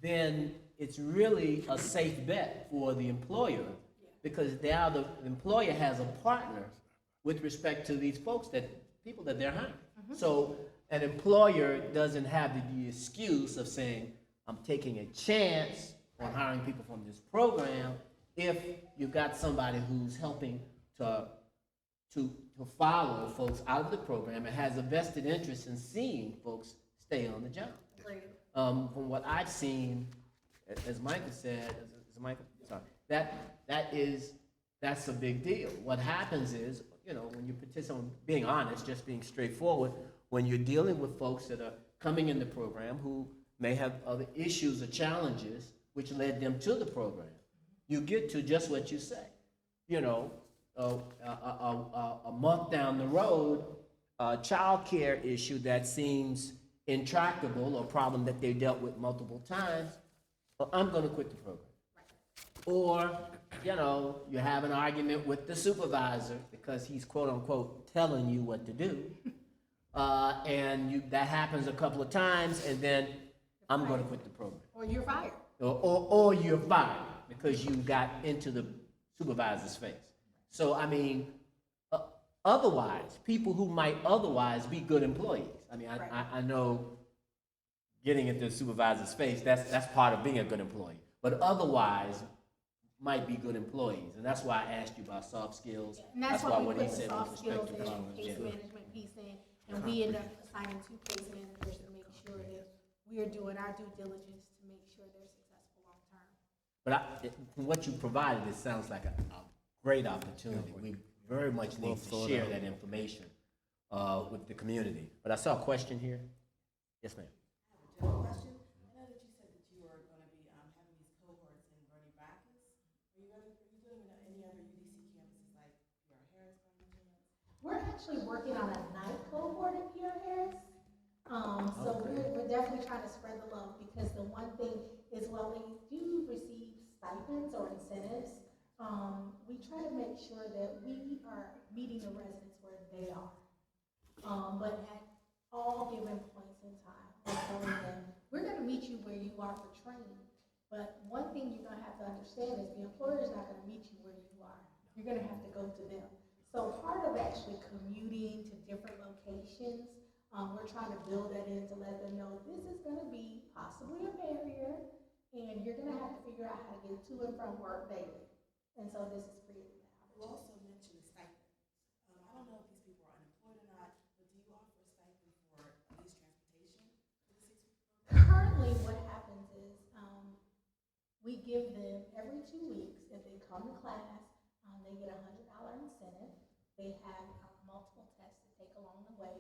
then it's really a safe bet for the employer, because now the employer has a partner with respect to these folks, people that they're hiring. So an employer doesn't have the excuse of saying, I'm taking a chance on hiring people from this program, if you've got somebody who's helping to follow folks out of the program and has a vested interest in seeing folks stay on the job. From what I've seen, as Michael said, that's a big deal. What happens is, you know, when you participate, being honest, just being straightforward, when you're dealing with folks that are coming in the program who may have other issues or challenges which led them to the program, you get to just what you say. You know, a month down the road, a child care issue that seems intractable, or problem that they dealt with multiple times, well, I'm going to quit the program. Or, you know, you have an argument with the supervisor because he's quote unquote telling you what to do. That happens a couple of times, and then I'm going to quit the program. Or you're fired. Or you're fired because you got into the supervisor's face. So, I mean, otherwise, people who might otherwise be good employees. I mean, I know getting into the supervisor's face, that's part of being a good employee. But otherwise, might be good employees. And that's why I asked you about soft skills. And that's why we what put he the said soft with skills respect to and problems. case Yeah. management piece in, and we end up assigning 2 case managers to make sure that we are doing our due diligence to make sure they're successful long term. But from what you provided, it sounds like a great opportunity. We very much need to share that information with the community. But I saw a question here. Yes, ma'am. General question. I know that you said that you are going to be having these cohorts in Bernie Bacchus. Are you doing it at any other UDC campuses like Pierre Harris by any chance? We're actually working on a night cohort at Pierre Harris. So we're definitely trying to spread the love, because the one thing is, while they do receive stipends or incentives, we try to make sure that we are meeting the residents where they are. But at all given points in time, we're telling them, we're going to meet you where you are for training. But one thing you're going to have to understand is the employer is not going to meet you where you are. You're going to have to go to them. So part of actually commuting to different locations, we're trying to build that in to let them know this is going to be possibly a barrier, and you're going to have to figure out how to get to and from work daily. And so this is creating that. You also mentioned the stipend. I don't know if these people are unemployed or not, but do you offer a stipend for at least transportation for the 6 weeks? Currently, what happens is we give them every 2 weeks, if they come to class, they get a $100 incentive. They have multiple tests to take along the way.